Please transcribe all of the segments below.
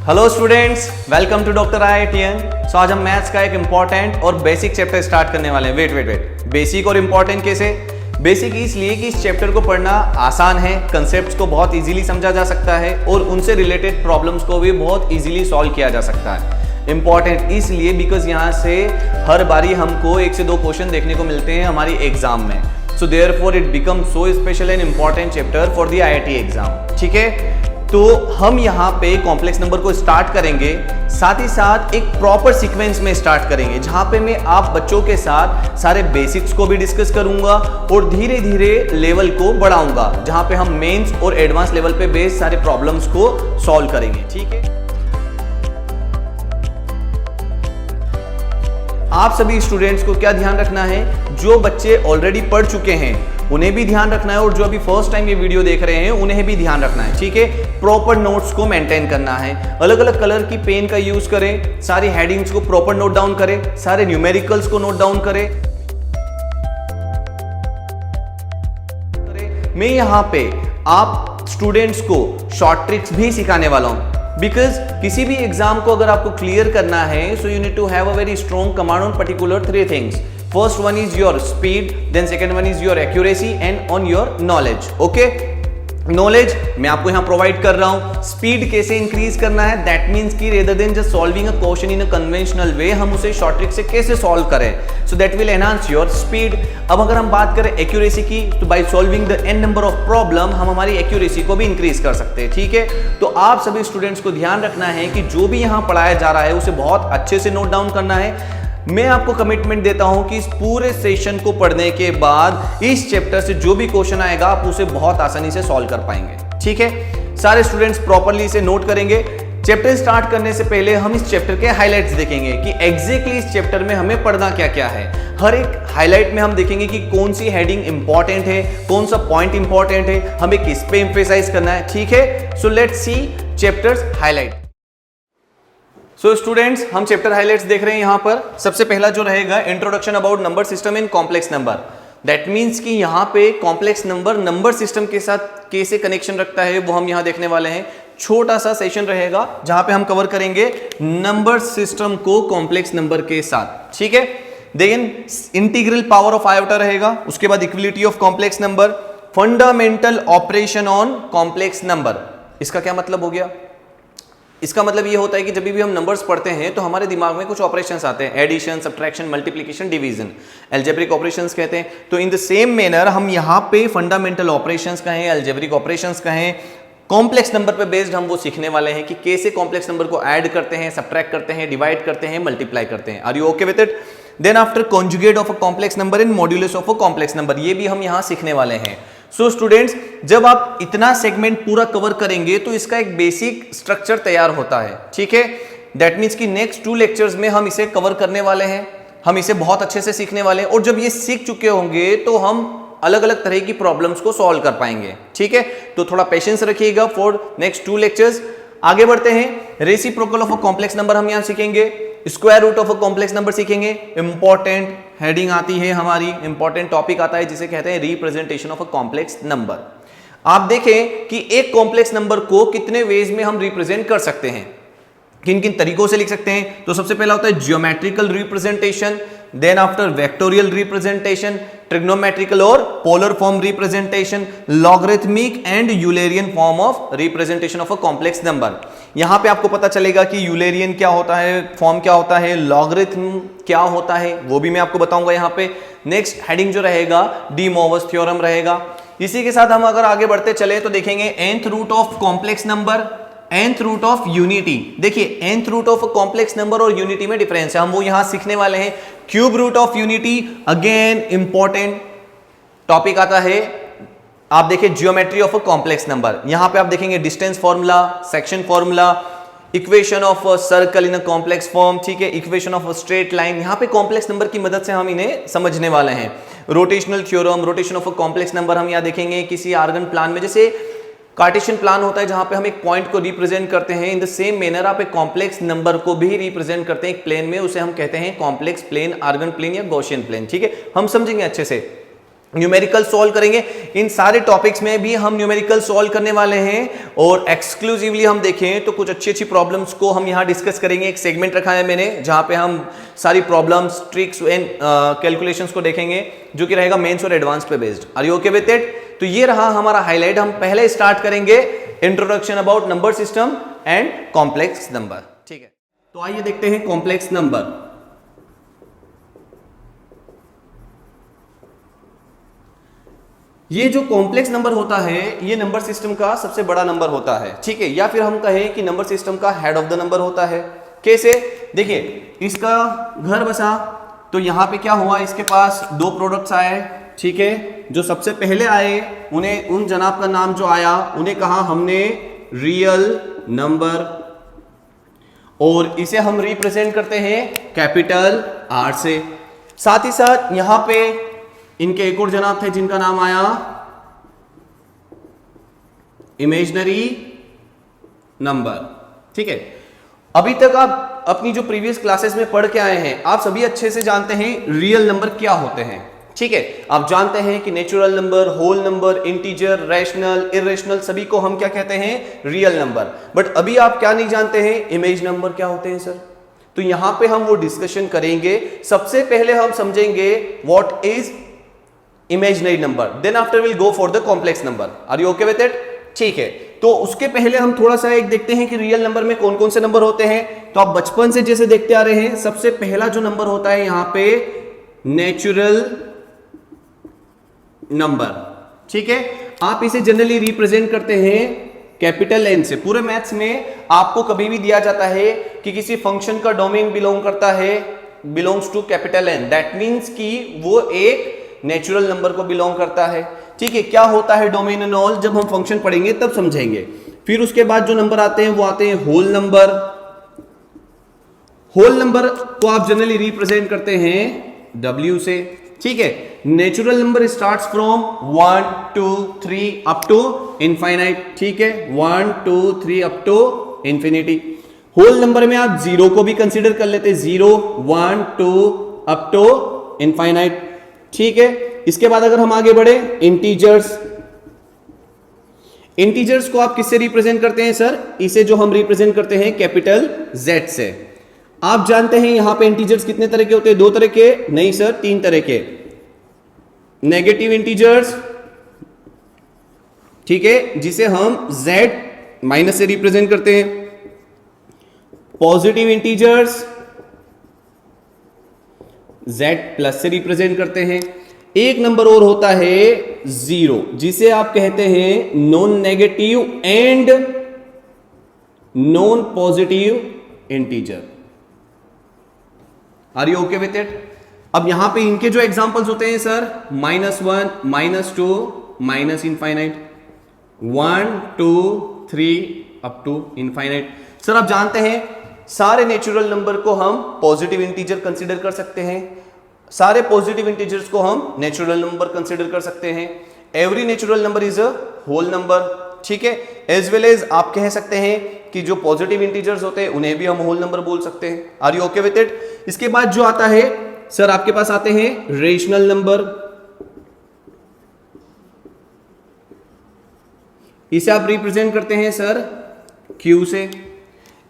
Hello students, welcome to doctor IITN। So आज हम maths का एक इंपॉर्टेंट और बेसिक चैप्टर स्टार्ट करने वाले हैं। वेट, बेसिक और इंपॉर्टेंट कैसे? बेसिक इसलिए कि इस चैप्टर को पढ़ना आसान है, कंसेप्ट्स को बहुत इजीली समझा जा सकता है और उनसे रिलेटेड प्रॉब्लम्स को भी बहुत इजीली सॉल्व किया जा सकता है। इंपॉर्टेंट इसलिए बिकॉज यहाँ से हर बारी हमको 1 से 2 क्वेश्चन देखने को मिलते हैं हमारी एग्जाम में। So therefore it become so special and important chapter for the IIT exam. ठीक है, तो हम यहाँ पे कॉम्प्लेक्स नंबर को स्टार्ट करेंगे, साथ ही साथ एक प्रॉपर सीक्वेंस में स्टार्ट करेंगे जहाँ पे मैं आप बच्चों के साथ सारे बेसिक्स को भी डिस्कस करूंगा और धीरे धीरे लेवल को बढ़ाऊंगा, जहाँ पे हम मेंस और एडवांस लेवल पे बेस्ड सारे प्रॉब्लम्स को सॉल्व करेंगे। ठीक है, आप सभी स्टूडेंट्स को क्या ध्यान रखना है, जो बच्चे ऑलरेडी पढ़ चुके हैं उन्हें भी ध्यान रखना है और जो अभी फर्स्ट टाइम ये वीडियो देख रहे हैं उन्हें भी ध्यान रखना है। ठीक है, प्रॉपर नोट्स को मेंटेन करना है, अलग अलग कलर की पेन का यूज करें, सारी हेडिंग्स को प्रॉपर नोट डाउन करें, सारे न्यूमेरिकल्स को नोट डाउन करें। मैं यहाँ पे आप स्टूडेंट्स को शॉर्ट ट्रिक्स भी सिखाने वाला हूं, बिकॉज किसी भी एग्जाम को अगर आपको क्लियर करना है so you need to have a very strong command on particular 3 things. First one is your speed, then second one is your accuracy and on your knowledge. Okay? Knowledge मैं आपको यहां provide कर रहा हूं। Speed कैसे increase करना है, that means कि rather than just solving a question in a conventional way, हम उसे शॉर्ट ट्रिक से कैसे सॉल्व करें, so that will enhance your speed. अब अगर हम बात करें एक्यूरेसी की, तो by solving the n number of problem हम हमारी एक्यूरेसी को भी इंक्रीज कर सकते हैं। ठीक है, तो आप सभी स्टूडेंट्स को ध्यान रखना है कि जो भी यहां पढ़ाया जा रहा है उसे बहुत अच्छे से नोट डाउन करना है। मैं आपको कमिटमेंट देता हूं कि इस पूरे सेशन को पढ़ने के बाद इस चैप्टर से जो भी क्वेश्चन आएगा आप उसे बहुत आसानी से सॉल्व कर पाएंगे। ठीक है, सारे स्टूडेंट्स प्रॉपर्ली इसे नोट करेंगे। चैप्टर स्टार्ट करने से पहले हम इस चैप्टर के हाइलाइट्स देखेंगे कि एग्जैक्टली इस चैप्टर में हमें पढ़ना क्या क्या है। हर एक हाईलाइट में हम देखेंगे कि कौन सी हेडिंग इंपॉर्टेंट है, कौन सा पॉइंट इंपॉर्टेंट है, हमें किस पे एम्फेसाइज करना है। ठीक है, so let's see chapters highlight. So students, हम चैप्टर हाइलाइट्स देख रहे हैं। यहां पर सबसे पहला जो रहेगा, introduction about number system in complex number. That means कि यहां पे कॉम्प्लेक्स नंबर सिस्टम के साथ कैसे कनेक्शन रखता है वो हम यहां देखने वाले हैं। छोटा सा सेशन रहेगा जहां पे हम कवर करेंगे नंबर सिस्टम को कॉम्प्लेक्स नंबर के साथ। ठीक है, then integral power of iota रहेगा, उसके बाद equality of complex number, fundamental operation on complex number. इसका क्या मतलब हो गया? इसका मतलब ये होता है कि जब भी हम नंबर्स पढ़ते हैं तो हमारे दिमाग में कुछ ऑपरेशंस आते हैं, addition, subtraction, multiplication, division, algebraic operations कहते हैं। तो इन द सेम मैनर हम यहाँ पे फंडामेंटल ऑपरेशंस कहें, अलजेब्रिक ऑपरेशंस कहें, कॉम्प्लेक्स नंबर पे बेस्ड हम वो सीखने वाले हैं कि कैसे कॉम्प्लेक्स नंबर को ऐड करते हैं, सब्ट्रैक्ट करते हैं, डिवाइड करते हैं, मल्टीप्लाई करते हैं। Are you okay with it? Then after conjugate of a complex number in modulus of a complex number, ये भी हम यहाँ सीखने वाले हैं। सो स्टूडेंट्स, जब आप इतना सेगमेंट पूरा कवर करेंगे तो इसका एक बेसिक स्ट्रक्चर तैयार होता है। ठीक है, दैट मीन्स कि नेक्स्ट 2 लेक्चर्स में हम इसे कवर करने वाले हैं, हम इसे बहुत अच्छे से सीखने वाले हैं और जब ये सीख चुके होंगे तो हम अलग अलग तरह की प्रॉब्लम्स को सॉल्व कर पाएंगे। ठीक है, तो थोड़ा पेशेंस रखिएगा फॉर नेक्स्ट 2 लेक्चर्स। आगे बढ़ते हैं, reciprocal of a complex number हम यहां सीखेंगे, square root of a complex number सीखेंगे। इंपॉर्टेंट हेडिंग आती है हमारी, इंपॉर्टेंट टॉपिक आता है जिसे कहते हैं representation of a complex number. आप देखें कि एक कॉम्प्लेक्स नंबर को कितने वेज में हम रिप्रेजेंट कर सकते हैं, किन किन तरीकों से लिख सकते हैं। तो सबसे पहला होता है geometrical representation, then after vectorial representation, trigonometrical और polar form representation, logarithmic and Eulerian form of representation of a complex number. यहां पे आपको पता चलेगा कि यूलेरियन क्या होता है, फॉर्म क्या होता है, लॉगरिथम क्या होता है, वो भी मैं आपको बताऊंगा यहां पे। नेक्स्ट हेडिंग जो रहेगा डी मोवर्स थ्योरम रहेगा। इसी के साथ हम अगर आगे बढ़ते चले तो देखेंगे nth root of complex number, nth root of unity. देखिए nth root of complex number और यूनिटी में डिफरेंस है, हम वो यहां सीखने वाले हैं। Cube root of unity, again important topic आता है। आप देखिए geometry of a complex number, यहां पे आप देखेंगे distance formula, section formula, equation of a circle in a complex form. ठीक है, equation of a straight line, यहां पे कॉम्प्लेक्स नंबर की मदद से हम इन्हें समझने वाले हैं। Rotational theorem, rotation of a complex number हम यहां देखेंगे किसी आर्गन प्लान में, जैसे कार्टेशियन प्लान होता है जहां पे हम एक पॉइंट को रिप्रेजेंट करते हैं, इन द सेम मैनर आप एक कॉम्प्लेक्स नंबर को भी रिप्रेजेंट करते हैं एक प्लेन में, उसे हम कहते हैं कॉम्प्लेक्स प्लेन, आर्गन प्लेन या गॉसियन प्लेन। ठीक है, हम समझेंगे अच्छे से। न्यूमेरिकल सॉल्व करेंगे। इन सारे टॉपिक्स में भी हम न्यूमेरिकल सॉल्व करने वाले हैं और एक्सक्लूसिवली हम देखें तो कुछ अच्छी अच्छी प्रॉब्लम्स को हम यहां डिस्कस करेंगे। एक सेगमेंट रखा है मैंने जहां पे हम सारी प्रॉब्लम्स, ट्रिक्स एंड कैलकुलेशंस को देखेंगे, जो कि रहेगा मेंस और एडवांस पे based. Are you okay with it? तो ये रहा हमारा हाईलाइट। हम पहले स्टार्ट करेंगे introduction about number system and complex number. ठीक है, तो आइए देखते हैं कॉम्प्लेक्स नंबर। ये जो कॉम्प्लेक्स नंबर होता है ये नंबर सिस्टम का सबसे बड़ा नंबर होता है, ठीक है, या फिर हम कहें कि नंबर सिस्टम का हेड ऑफ द नंबर होता है। कैसे? देखिए, इसका घर बसा तो यहां पे क्या हुआ, इसके पास दो प्रोडक्ट्स आए, ठीक है। जो सबसे पहले आए उन्हें, उन जनाब का नाम जो आया उन्हें कहा हमने रियल नंबर, और इसे हम रिप्रेजेंट करते हैं कैपिटल आर से। साथ ही साथ यहां पे इनके एक और जनाब थे जिनका नाम आया इमेजिनरी नंबर, ठीक है। अभी तक आप अपनी जो प्रीवियस क्लासेस में पढ़ के आए हैं, आप सभी अच्छे से जानते हैं रियल नंबर क्या होते हैं, ठीक है। आप जानते हैं कि natural number, whole number, integer, rational, irrational, सभी को हम क्या कहते हैं, रियल नंबर। बट अभी आप क्या नहीं जानते हैं, इमेज नंबर क्या होते हैं सर। तो यहां पे हम वो डिस्कशन करेंगे। सबसे पहले हम समझेंगे what is imaginary number, then after will go for the complex number. Are you okay with it? ठीक है, तो उसके पहले हम थोड़ा सा एक देखते हैं कि रियल नंबर में कौन कौन से नंबर होते हैं। तो आप बचपन से जैसे देखते आ रहे हैं, सबसे पहला जो नंबर होता है यहां पे नेचुरल नंबर, ठीक है। आप इसे जनरली रिप्रेजेंट करते हैं कैपिटल एन से। पूरे मैथ्स में आपको कभी भी दिया जाता है कि किसी फंक्शन का डोमेन बिलोंग करता है, belongs to capital N, that means कि वो एक नेचुरल नंबर को बिलोंग करता है, ठीक है। क्या होता है डोमेन एंड ऑल, जब हम फंक्शन पढ़ेंगे तब समझेंगे। फिर उसके बाद जो नंबर आते हैं वो आते हैं होल नंबर। होल नंबर को आप जनरली रिप्रेजेंट करते हैं W से, ठीक है। Natural number starts from 1 2 3 up to infinite, ठीक है, 1 2 3 up to infinity. Whole number में आप जीरो को भी कंसीडर कर लेते हैं, 0 1 2 अप टू इनफाइनाइट, ठीक है। इसके बाद अगर हम आगे बढ़े, इंटीजर्स। इंटीजर्स को आप किससे रिप्रेजेंट करते हैं सर? इसे जो हम रिप्रेजेंट करते हैं कैपिटल Z से। आप जानते हैं यहां पे इंटीजर्स कितने तरह के होते हैं? 2 तरह के? नहीं सर, 3 तरह के। नेगेटिव इंटीजर्स, ठीक है, जिसे हम Z माइनस से रिप्रेजेंट करते हैं। पॉजिटिव इंटीजर्स Z प्लस से रिप्रेजेंट करते हैं। एक नंबर और होता है जीरो, जिसे आप कहते हैं non negative and non positive integer. Are you okay with it? अब यहां पे इनके जो एग्जांपल्स होते हैं sir, -1 -2 minus infinite, 1 2 3 up to infinite. Sir आप जानते हैं सारे नेचुरल नंबर को हम पॉजिटिव इंटीजर कंसीडर कर सकते हैं, सारे पॉजिटिव इंटीजर्स को हम नेचुरल नंबर कंसीडर कर सकते हैं। Every natural number is a whole number, ठीक है। एज वेल एज आप कह सकते हैं कि जो पॉजिटिव इंटीजर्स होते हैं उन्हें भी हम होल नंबर बोल सकते हैं। Are you okay with it? इसके बाद जो आता है सर, आपके पास आते हैं रेशनल नंबर। इसे आप रिप्रेजेंट करते हैं सर Q से।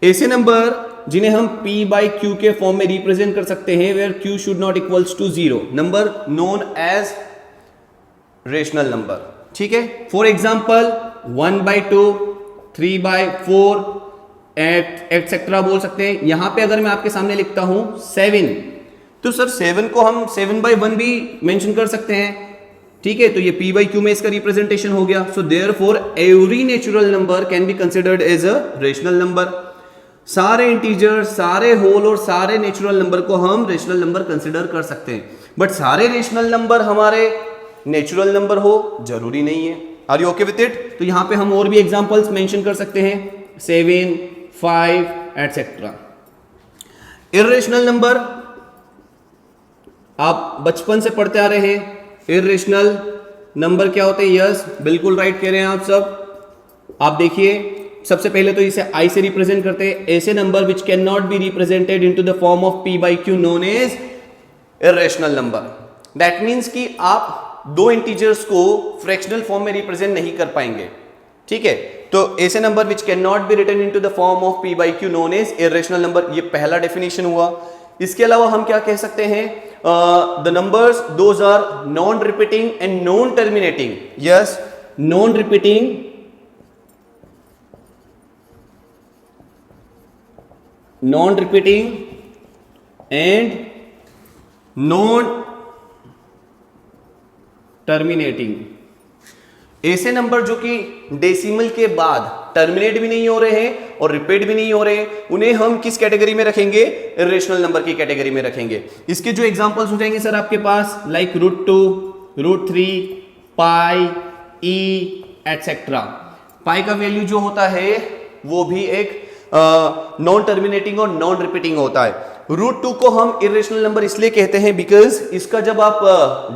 ऐसे नंबर जिन्हें हम P बाई Q के फॉर्म में रिप्रेजेंट कर सकते हैं, where Q should not equals to 0, number known as rational number, ठीक है। फॉर एग्जाम्पल 1/2 3/4 एटसेट्रा बोल सकते हैं। यहां पे अगर मैं आपके सामने लिखता हूं 7, तो सर 7 को हम 7/1 भी मेंशन कर सकते हैं, ठीक है। तो ये P बाई Q में इसका रिप्रेजेंटेशन हो गया। So therefore every natural number can be considered as a rational number. सारे इंटीजर, सारे होल और सारे नेचुरल नंबर को हम रेशनल नंबर कंसिडर कर सकते हैं, बट सारे रेशनल नंबर हमारे नेचुरल नंबर हो जरूरी नहीं है। Are you okay with it? तो यहां पे हम और भी एग्जांपल्स मेंशन कर सकते हैं, 7 5 एटसेट्रा। इर्रेशनल नंबर आप बचपन से पढ़ते आ रहे हैं, इर्रेशनल नंबर क्या होते हैं? यस, बिल्कुल राइट कह रहे हैं आप सब। आप देखिए, सबसे पहले तो इसे I से रिप्रेजेंट करते हैं। ऐसे number which can not be represented into the form of P by Q known as irrational number. That means कि आप दो इंटीजर्स को फ्रैक्शनल फॉर्म में रिप्रेजेंट नहीं कर पाएंगे, ठीक है। तो ऐसे number which can not be written into the form of p by q known as irrational number, ये पहला डेफिनेशन हुआ। इसके अलावा हम क्या कह सकते हैं, the numbers those are non repeating and non terminating. Yes, non repeating and non terminating. ऐसे नंबर जो कि डेसिमल के बाद टर्मिनेट भी नहीं हो रहे हैं और रिपीट भी नहीं हो रहे हैं, उन्हें हम किस कैटेगरी में रखेंगे, इर्रेशनल नंबर की कैटेगरी में रखेंगे। इसके जो एग्जांपल्स हो जाएंगे सर आपके पास, लाइक √2, √3, पाई, ई एटसेट्रा। पाई का वैल्यू जो होता है वो भी एक नॉन टर्मिनेटिंग और नॉन रिपीटिंग होता है। √2 को हम इर्रेशनल नंबर इसलिए कहते हैं बिकॉज इसका जब आप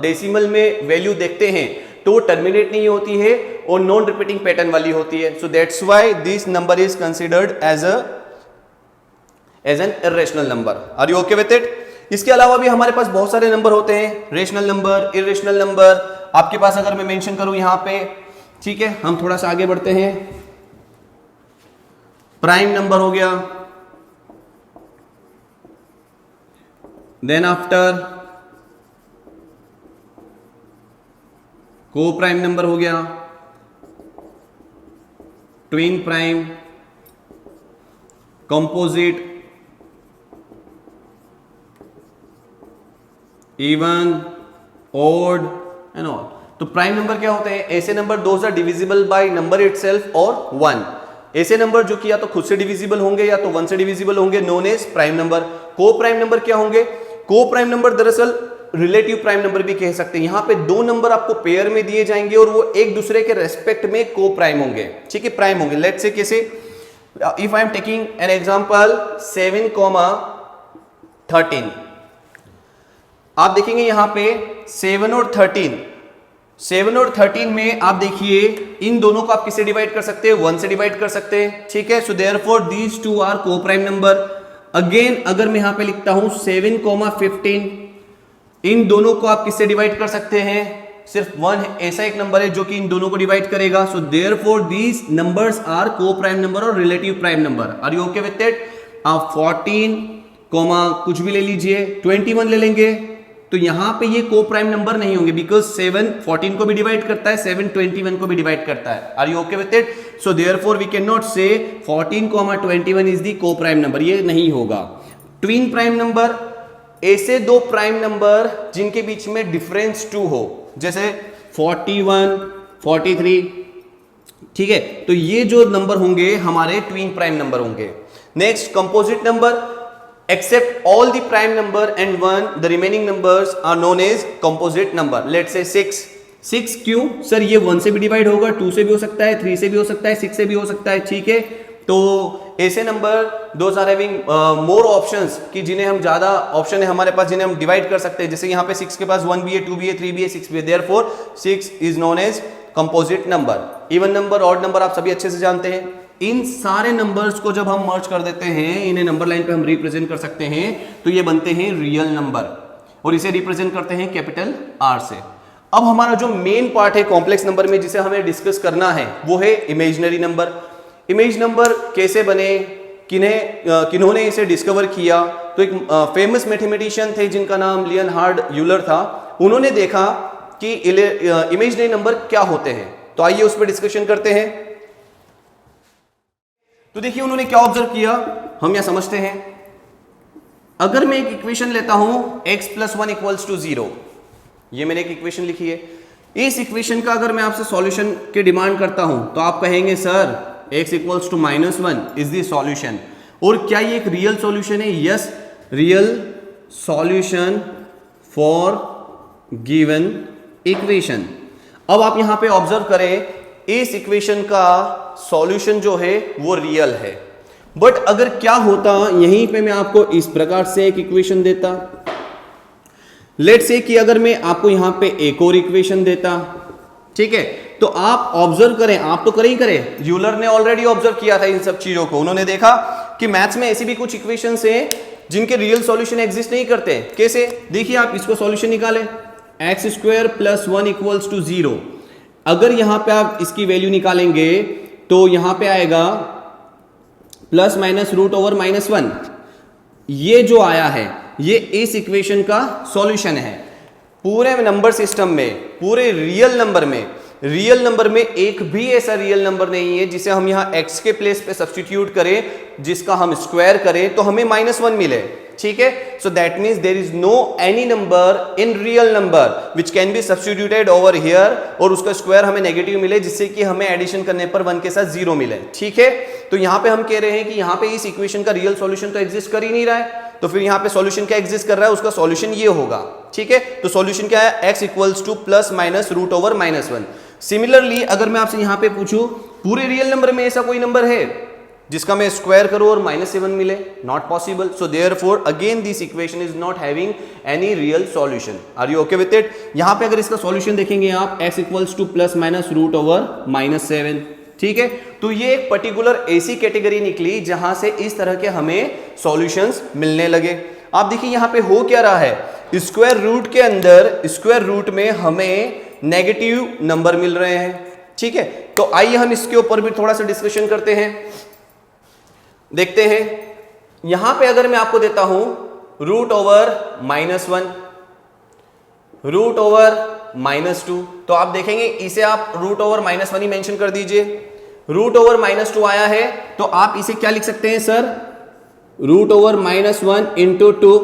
डेसिमल में वैल्यू देखते हैं तो टर्मिनेट नहीं होती है और नॉन रिपीटिंग पैटर्न वाली होती है। So that's why this number is considered as an irrational number. Are you okay with it? इसके अलावा भी हमारे पास बहुत सारे नंबर होते हैं, रेशनल नंबर, इर्रेशनल नंबर आपके पास अगर मैं मेंशन करूं यहां पे, ठीक है। हम थोड़ा सा आगे बढ़ते हैं। प्राइम नंबर हो गया, then after co prime number हो गया, twin prime, composite, even, odd and all. तो प्राइम नंबर क्या होते हैं, ऐसे number those are divisible by number itself और 1। ऐसे नंबर जो कि या तो खुद से डिविजिबल होंगे या तो 1 से डिविजिबल होंगे, नोन एज प्राइम नंबर। को प्राइम नंबर क्या होंगे, को प्राइम नंबर दरअसल रिलेटिव प्राइम नंबर भी कह सकते हैं। यहां पे दो नंबर आपको पेयर में दिए जाएंगे और वो एक दूसरे के रेस्पेक्ट में को प्राइम होंगे, ठीक है, प्राइम होंगे। लेट्स से कैसे, if I am taking an example 7,13, आप देखेंगे यहां पे 7 और 13 में आप देखिए इन दोनों को आप किससे डिवाइड कर सकते हैं, 1 से डिवाइड कर सकते हैं, ठीक है। So therefore these two are co prime number. Again अगर मैं यहां पे लिखता हूं 7,15, इन दोनों को आप किससे डिवाइड कर सकते हैं, सिर्फ 1 ऐसा एक नंबर है जो कि इन दोनों को डिवाइड करेगा। So therefore these numbers are co prime number और relative prime number. Are you okay with it? आप 14, कुछ भी ले लीजिए, 21 ले लेंगे तो यहां पे ये को प्राइम नंबर नहीं होंगे बिकॉज 7 14 को भी डिवाइड करता है, 7 21 को भी डिवाइड करता है। Are you okay with it? So therefore we can not say 14, 21 is the co prime number, ये नहीं होगा। ट्विन प्राइम नंबर, ऐसे दो प्राइम नंबर जिनके बीच में डिफरेंस 2 हो, जैसे 41, 43, ठीक है, तो ये जो नंबर होंगे हमारे ट्विन प्राइम नंबर होंगे। Next composite number, except all the prime number and 1 the remaining numbers are known as composite number. Let's say 6 क्यों सर, ये 1 से भी डिवाइड होगा, 2 से भी हो सकता है, 3 से भी हो सकता है, 6 से भी हो सकता है, ठीक है। तो ऐसे number those are having more options, कि जिन्हें हम ज्यादा ऑप्शन है हमारे पास जिन्हें हम डिवाइड कर सकते हैं। जैसे यहाँ पे 6 के पास 1 भी है, 2 भी है, 3 भी है, 6 भी है, देयरफॉर 6 is known as composite number. Even number, odd number आप सभी अच्छे से जानते हैं। इन सारे नंबर्स को जब हम मर्ज कर देते हैं, इन्हें नंबर लाइन पे हम रिप्रेजेंट कर सकते हैं, तो ये बनते हैं रियल नंबर और इसे रिप्रेजेंट करते हैं कैपिटल R से। अब हमारा जो मेन पार्ट है कॉम्प्लेक्स नंबर में जिसे हमें डिस्कस करना है वो है इमेजिनरी नंबर। इमेज नंबर कैसे बने, किन्होंने इसे डिस्कवर किया, तो एक फेमस मैथमेटिशियन थे जिनका नाम लियनहार्ड यूलर था। उन्होंने देखा कि इमेजिनरी नंबर क्या होते हैं, तो आइए उस पर डिस्कशन करते हैं। तो देखिए उन्होंने क्या ऑब्जर्व किया, हम यहां समझते हैं। अगर मैं एक इक्वेशन लेता हूं x + 1 = 0, ये मैंने एक इक्वेशन लिखी है। इस इक्वेशन का अगर मैं आपसे सॉल्यूशन की डिमांड करता हूं तो आप कहेंगे sir x = -1 is the solution. और क्या ये एक रियल सॉल्यूशन है? Yes, real solution for given equation. अब आप यहां पे ऑब्जर्व करें, इस इक्वेशन का सॉल्यूशन जो है वो रियल है। बट अगर क्या होता, यहीं पे मैं आपको इस प्रकार से एक इक्वेशन देता, लेट्स से कि अगर मैं आपको यहां पे एक और इक्वेशन देता, ठीक है, तो आप ऑब्जर्व करें, आप तो करें ही करें, यूलर ने ऑलरेडी ऑब्जर्व किया था इन सब चीजों को। उन्होंने देखा कि मैथ्स में ऐसी भी कुछ इक्वेशंस हैं जिनके रियल सॉल्यूशन एग्जिस्ट नहीं करते। कैसे? देखिए आप इसको सॉल्यूशन निकालें, x square plus 1 equals to 0। अगर यहां पे आप इसकी वैल्यू निकालेंगे तो यहां पे आएगा plus minus root over minus 1। ये जो आया है ये इस इक्वेशन का सॉल्यूशन है। पूरे नंबर सिस्टम में, पूरे रियल नंबर में एक भी ऐसा रियल नंबर नहीं है जिसे हम यहां x के प्लेस पे सब्स्टिट्यूट करें, जिसका हम स्क्वायर करें तो हमें -1 मिले। ठीक है, so that means there is no any number in real number which can be substituted over here और उसका स्क्वायर हमें नेगेटिव मिले, जिससे कि हमें एडिशन करने पर 1 के साथ 0 मिले। ठीक है, तो यहां पे हम कह रहे हैं कि यहां पे इस इक्वेशन का रियल सॉल्यूशन तो एग्जिस्ट कर ही नहीं रहा है, तो फिर यहां पे सॉल्यूशन क्या एग्जिस्ट कर रहा है, उसका सॉल्यूशन ये होगा। ठीक है, तो सॉल्यूशन क्या है, x equals to plus minus root over -1। Similarly अगर मैं आपसे यहां पे पूछूं पूरे रियल नंबर में ऐसा कोई नंबर है जिसका मैं स्क्वायर करूं और -7 मिले, not possible. So therefore again this equation is not having any real solution. Are you okay with it? यहां पे अगर इसका सॉल्यूशन देखेंगे आप x equals to plus minus root over -7। ठीक है, तो ये एक पर्टिकुलर ऐसी कैटेगरी निकली जहां से इस तरह के हमें सॉल्यूशंस मिलने लगे। आप देखिए यहां पे हो क्या रहा है, स्क्वायर रूट के अंदर स्क्वायर रूट में हमें नेगेटिव नंबर मिल रहे हैं। ठीक है, तो आइए हम इसके ऊपर भी थोड़ा सा डिस्कशन करते हैं, देखते हैं। यहां पे अगर मैं आपको देता हूं रूट ओवर -1, रूट ओवर -2, तो आप देखेंगे इसे आप रूट ओवर -1 ही मेंशन कर दीजिए। रूट ओवर -2 आया है तो आप इसे क्या लिख सकते हैं sir, root over -1 into 2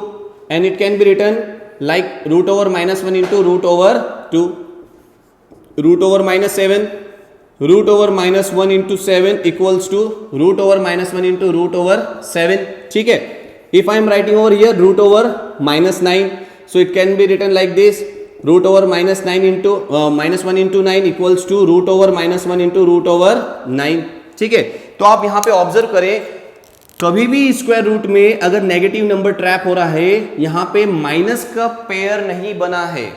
and it can be written like root over -1 into root over 2, root over -7, root over -1 into 7 equals to root over -1 into root over 7। ठीक है, if I am writing over here root over -9, so it can be written like this, root over -9 into -1 into 9 equals to root over -1 into root over 9। ठीक है, तो आप यहां पे observe करें, कभी भी स्क्वायर रूट में अगर नेगेटिव नंबर ट्रैप हो रहा है, यहां पे माइनस का पेयर नहीं बना है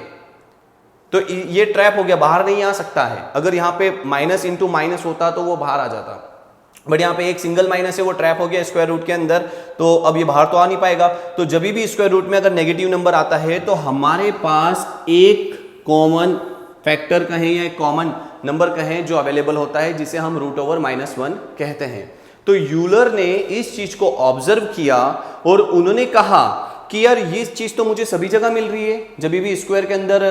तो ये ट्रैप हो गया, बाहर नहीं आ सकता है। अगर यहां पे माइनस इंटू माइनस होता तो वो बाहर आ जाता, बट यहां पे एक सिंगल माइनस है, वो ट्रैप हो गया स्क्वायर रूट के अंदर, तो अब ये बाहर तो आ नहीं पाएगा। तो जब भी स्क्वायर रूट में अगर नेगेटिव नंबर आता है तो हमारे पास एक कॉमन फैक्टर कहें या एक कॉमन नंबर कहें जो अवेलेबल होता है, जिसे हम रूट ओवर -1 कहते हैं। तो यूलर ने इस चीज को ऑब्जर्व किया और उन्होंने कहा कि यार ये चीज तो मुझे सभी जगह मिल रही है, जब भी स्क्वायर के अंदर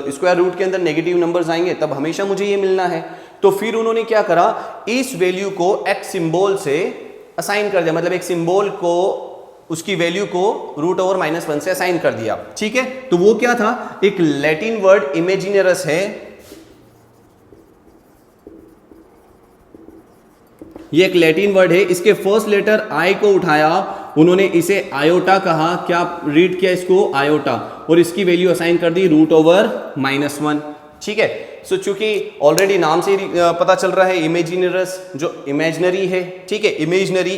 स्क्वायर रूट के अंदर नेगेटिव नंबर्स आएंगे तब हमेशा मुझे ये मिलना है। तो फिर उन्होंने क्या करा, इस वैल्यू को एक सिंबल से असाइन कर दिया, मतलब एक सिंबल को उसकी वैल्यू को रूट ओवर -1 से असाइन कर दिया। ठीक है, तो वो क्या था, एक लैटिन वर्ड इमेजिनरस है, ये एक लैटिन वर्ड है, इसके फर्स्ट लेटर आई को उठाया, उन्होंने इसे आयोटा कहा, क्या रीड किया इसको, आयोटा, और इसकी वैल्यू असाइन कर दी रूट ओवर -1। ठीक है, सो चूंकि ऑलरेडी नाम से पता चल रहा है इमेजिनरस जो इमेजिनरी है। ठीक है,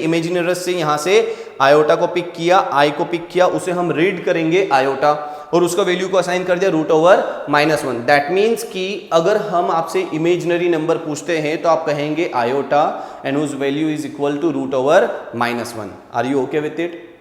इमेजिनरस से यहां से आयोटा को पिक किया, आई को पिक किया, उसे हम रीड करेंगे आयोटा, और उसका वैल्यू को असाइन कर दिया रूट ओवर -1। दैट मीन्स कि अगर हम आपसे इमेजिनरी नंबर पूछते हैं तो आप कहेंगे iota and whose value is equal to root over -1। Are you okay with it?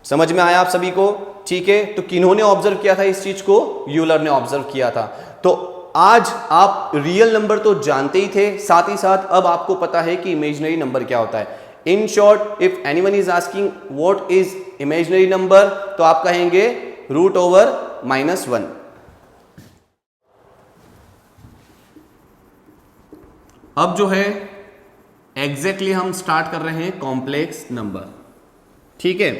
समझ में आया आप सभी को? ठीक है, तो किन्होंने ऑब्जर्व किया था इस चीज को, यूलर ने ऑब्जर्व किया था। तो आज आप रियल नंबर तो जानते ही थे, साथ ही साथ अब आपको पता है कि इमेजिनरी नंबर क्या होता है। In short, if anyone is asking what is imaginary number, तो आप कहेंगे रूट ओवर -1। अब जो है एग्जैक्टली हम स्टार्ट कर रहे हैं कॉम्प्लेक्स नंबर। ठीक है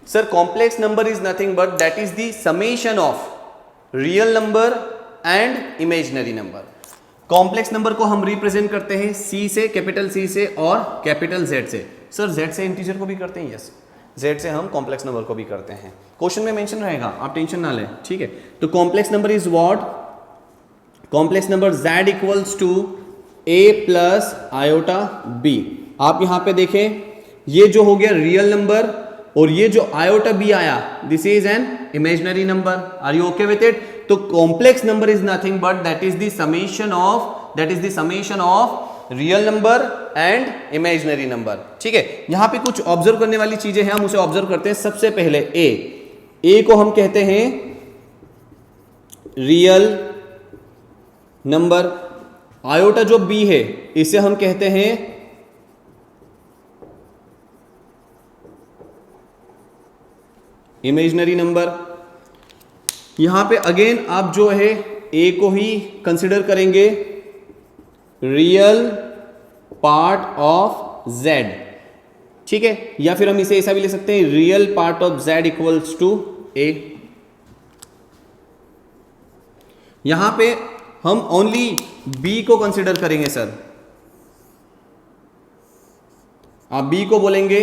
sir, complex number is nothing but that is the summation of real number and imaginary number. Complex number को हम रिप्रेजेंट करते हैं सी से, कैपिटल सी से और कैपिटल जेड से। सर जेड से इंटीजर को भी करते हैं? यस, जेड से हम कॉम्प्लेक्स नंबर को भी करते हैं, क्वेश्चन में मेंशन रहेगा, आप टेंशन ना लें। ठीक है, तो complex number is what, complex number z equals to a plus iota b। आप यहां पे देखें, ये जो हो गया रियल नंबर और ये जो आयोटा b आया, this is an imaginary number. Are you okay with it? तो complex number is nothing but that is the summation of real number and imaginary number. ठीक है, यहां पे कुछ ऑब्जर्व करने वाली चीजें हैं, हम उसे ऑब्जर्व करते हैं। सबसे पहले ए को हम कहते हैं रियल नंबर। आयोटा जो बी है इसे हम कहते हैं इमेजिनरी नंबर। यहां पे अगेन आप जो है ए को ही कंसिडर करेंगे रियल पार्ट ऑफ जेड, ठीक है, या फिर हम इसे ऐसा भी ले सकते हैं real part of Z equals to A. यहां पे हम ओनली बी को कंसिडर करेंगे सर। आप बी को बोलेंगे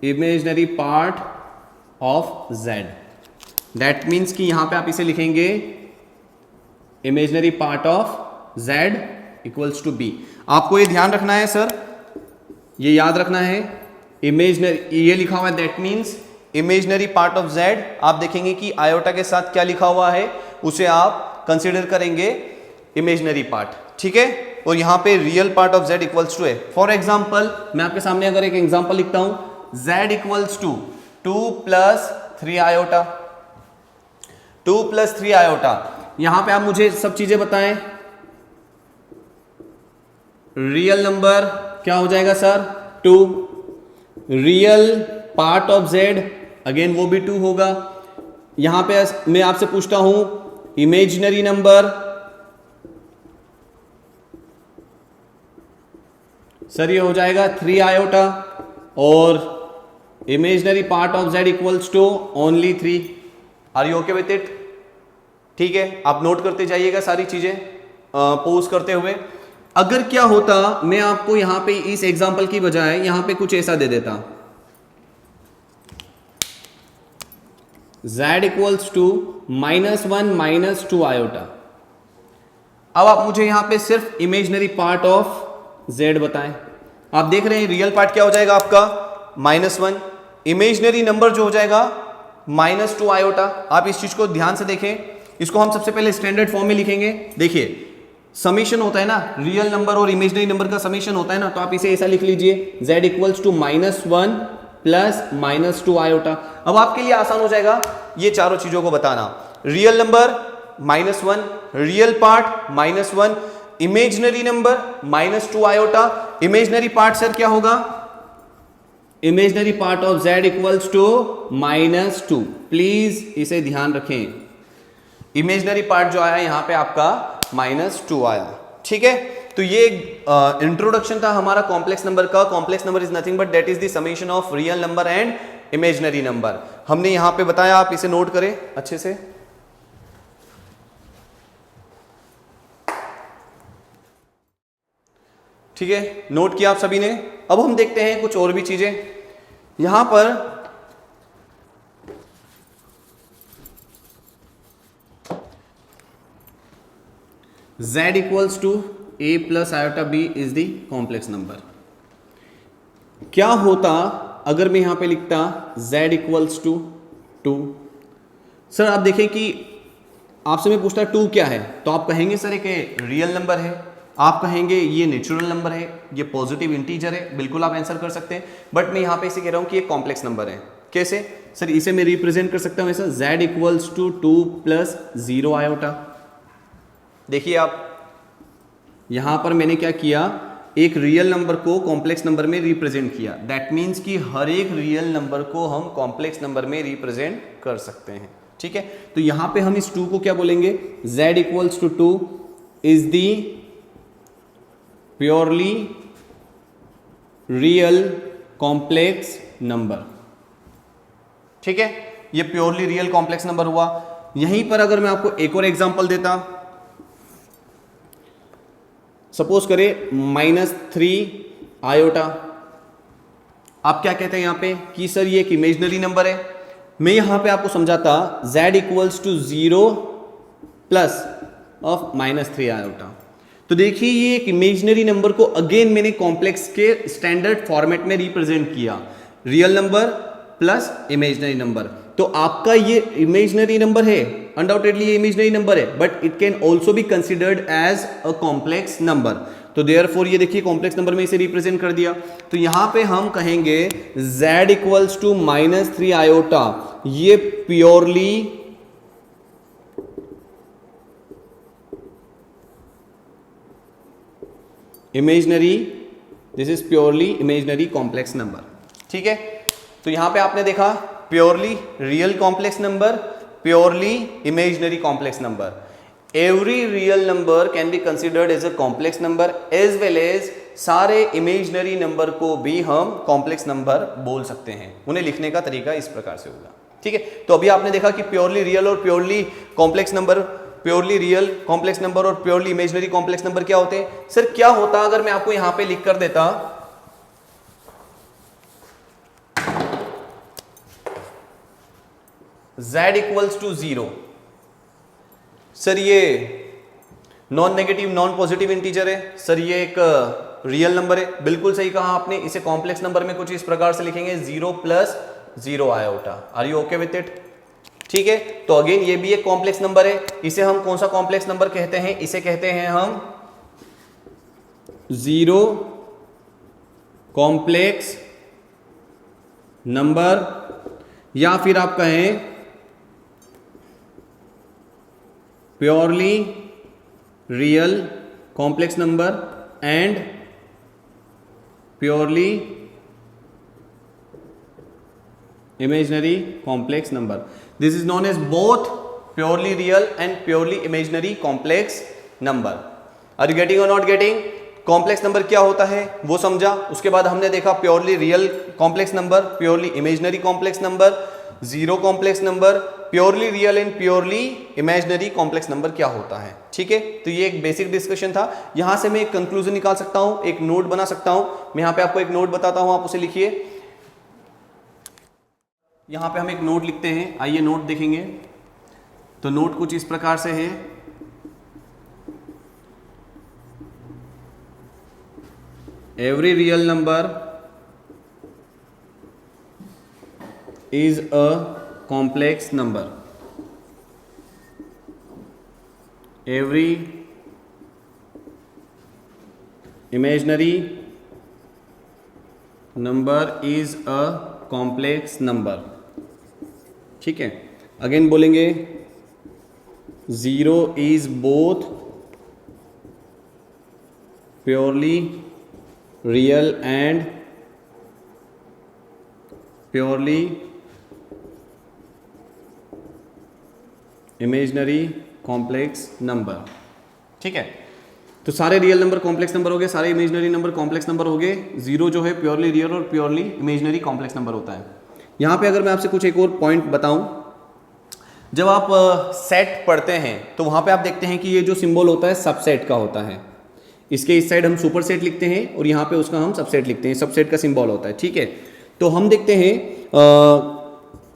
imaginary part of Z. That means कि यहां पे आप इसे लिखेंगे imaginary part of Z equals to B. आपको ये ध्यान रखना है सर, ये याद रखना है, इमेजिनरी ये लिखा हुआ है, that means imaginary part of Z. आप देखेंगे कि आयोटा के साथ क्या लिखा हुआ है उसे आप कंसिडर करेंगे इमेजिनरी पार्ट, ठीक है। और यहां पे real part of Z equals to a. For example मैं आपके सामने अगर एक एग्जाम्पल लिखता हूं, z equals to 2 + 3 iota, 2 + 3 iota. यहां पे आप मुझे सब चीजें बताएं। रियल नंबर क्या हो जाएगा sir 2, real part of z again वो भी 2 होगा। यहां पे मैं आपसे पूछता हूं इमेजिनरी नंबर, सर ये हो जाएगा 3 आयोटा और imaginary part of z equals to only 3। Are you okay with it? ठीक है, आप नोट करते जाइएगा सारी चीजें पोज करते हुए। अगर क्या होता मैं आपको यहां पे इस एग्जांपल की बजाय यहां पे कुछ ऐसा दे देता, z इक्वल्स टू -1 - 2 आयोटा। अब आप मुझे यहां पे सिर्फ इमेजिनरी पार्ट ऑफ z बताएं। आप देख रहे हैं रियल पार्ट क्या हो जाएगा आपका -1, इमेजिनरी नंबर जो हो जाएगा -2 आयोटा। आप इस चीज को ध्यान से देखें, इसको हम सबसे पहले स्टैंडर्ड फॉर्म में लिखेंगे। देखिए समीशन होता है ना, रियल नंबर और इमेजिनरी नंबर का समीशन होता है ना, तो आप इसे ऐसा लिख लीजिए z इक्वल्स टू -1 + -2 आयोटा। अब आपके लिए आसान हो जाएगा ये चारों चीजों को बताना। Real number -1, real part -1, imaginary number -2 iota. Imaginary part sir क्या होगा, imaginary part of z equals to -2। Please इसे ध्यान रखें, इमेजिनरी पार्ट जो आया यहां पे आपका -2 आया, ठीक है। तो ये इंट्रोडक्शन था हमारा कॉम्प्लेक्स नंबर का। Complex number is nothing but that is the summation of real number and imaginary number. हमने यहां पे बताया, आप इसे नोट करें अच्छे से। ठीक है, नोट किया आप सभी ने। अब हम देखते हैं कुछ और भी चीजें। यहां पर z equals to a + iota b is the complex number. क्या होता अगर मैं यहां पे लिखता z इक्वल्स टू 2? सर आप देखें कि आपसे मैं पूछता 2 क्या है, तो आप कहेंगे सर एक रियल नंबर है, आप कहेंगे ये नेचुरल नंबर है, ये पॉजिटिव इंटीजर है, बिल्कुल आप आंसर कर सकते हैं। बट मैं यहां पे इसे कह रहा हूं कि ये कॉम्प्लेक्स नंबर है। कैसे सर? इसे मैं रिप्रेजेंट कर सकता हूं ऐसा, z इक्वल्स टू 2 + 0 आयोटा। देखिए आप यहां पर मैंने क्या किया, एक रियल नंबर को कॉम्प्लेक्स नंबर में रिप्रेजेंट किया। दैट मीन्स कि हर एक रियल नंबर को हम कॉम्प्लेक्स नंबर में रिप्रेजेंट कर सकते हैं, ठीक है। तो यहां पे हम इस 2 को क्या बोलेंगे, z equals to 2 is the purely real complex number, ठीक है। ये प्योरली रियल कॉम्प्लेक्स नंबर हुआ। यहीं पर अगर मैं आपको एक और एग्जांपल देता, सपोज करें -3 आयोटा। आप क्या कहते हैं यहां पे कि सर ये एक इमेजिनरी नंबर है। मैं यहां पे आपको समझाता z equals to 0 plus of -3 iota. तो देखिए ये एक इमेजिनरी नंबर को अगेन मैंने कॉम्प्लेक्स के स्टैंडर्ड फॉर्मेट में रिप्रेजेंट किया, real number plus imaginary number. तो आपका ये इमेजिनरी नंबर है, अनडाउटेडली ये इमेजिनरी नंबर है, but it can also be considered as a complex number. तो देयरफॉर ये देखिए कॉम्प्लेक्स नंबर में इसे रिप्रेजेंट कर दिया। तो यहां पे हम कहेंगे z इक्वल्स टू -3 आयोटा, ये purely imaginary, this is purely imaginary complex number. ठीक है, तो यहां पे आपने देखा purely real complex number, purely imaginary complex number. Every real number can be considered as a complex number as well as सारे imaginary number को भी हम कॉम्प्लेक्स नंबर बोल सकते हैं। उन्हें लिखने का तरीका इस प्रकार से होगा। ठीक है, तो अभी आपने देखा कि प्योरली रियल और purely complex number, purely real complex number और प्योरली इमेजनरी कॉम्प्लेक्स नंबर क्या होते हैं। सर क्या होता अगर मैं आपको यहां पे लिख कर देता z इक्वल्स टू 0। सर ये non negative non positive integer है, सर ये एक रियल नंबर है। बिल्कुल सही कहा आपने, इसे कॉम्प्लेक्स नंबर में कुछ इस प्रकार से लिखेंगे 0 + 0 iota. Are you okay with it? ठीक है, तो अगेन ये भी एक कॉम्प्लेक्स नंबर है। इसे हम कौन सा कॉम्प्लेक्स नंबर कहते हैं? इसे कहते हैं हम 0 कॉम्प्लेक्स नंबर, या फिर आप कहें purely real complex number and purely imaginary complex number. This is known as both purely real and purely imaginary complex number. Are you getting or not getting? Complex number क्या होता है वो समझा, उसके बाद हमने देखा purely real complex number, purely imaginary complex number, zero complex number, purely real and purely imaginary complex number क्या होता है। ठीक है, तो ये एक बेसिक डिस्कशन था। यहां से मैं एक कंक्लूजन निकाल सकता हूं, एक नोट बना सकता हूं। मैं यहां पे आपको एक नोट बताता हूं, आप उसे लिखिए। यहां पे हम एक नोट लिखते हैं, आइए नोट देखेंगे। तो नोट कुछ इस प्रकार से है, every real number is a complex number, every imaginary number is a complex number. ठीक है, अगेन बोलेंगे 0 is both purely real and purely imaginary complex number. ठीक है, तो सारे रियल नंबर कॉम्प्लेक्स नंबर हो गए, सारे इमेजिनरी नंबर कॉम्प्लेक्स नंबर हो गए। 0 जो है प्योरली रियल और प्योरली इमेजिनरी कॉम्प्लेक्स नंबर होता है। यहाँ पे अगर मैं आपसे कुछ एक और पॉइंट बताऊं, जब आप सेट पढ़ते हैं तो वहाँ पे आप देखते हैं कि ये जो सिंबल होता है सबसेट का होता है। इसके इस साइड हम सुपर सेट लिखते हैं और यहाँ पे उसका हम सबसेट लिखते हैं, सबसेट का सिंबल होता है। ठीक है, तो हम देखते हैं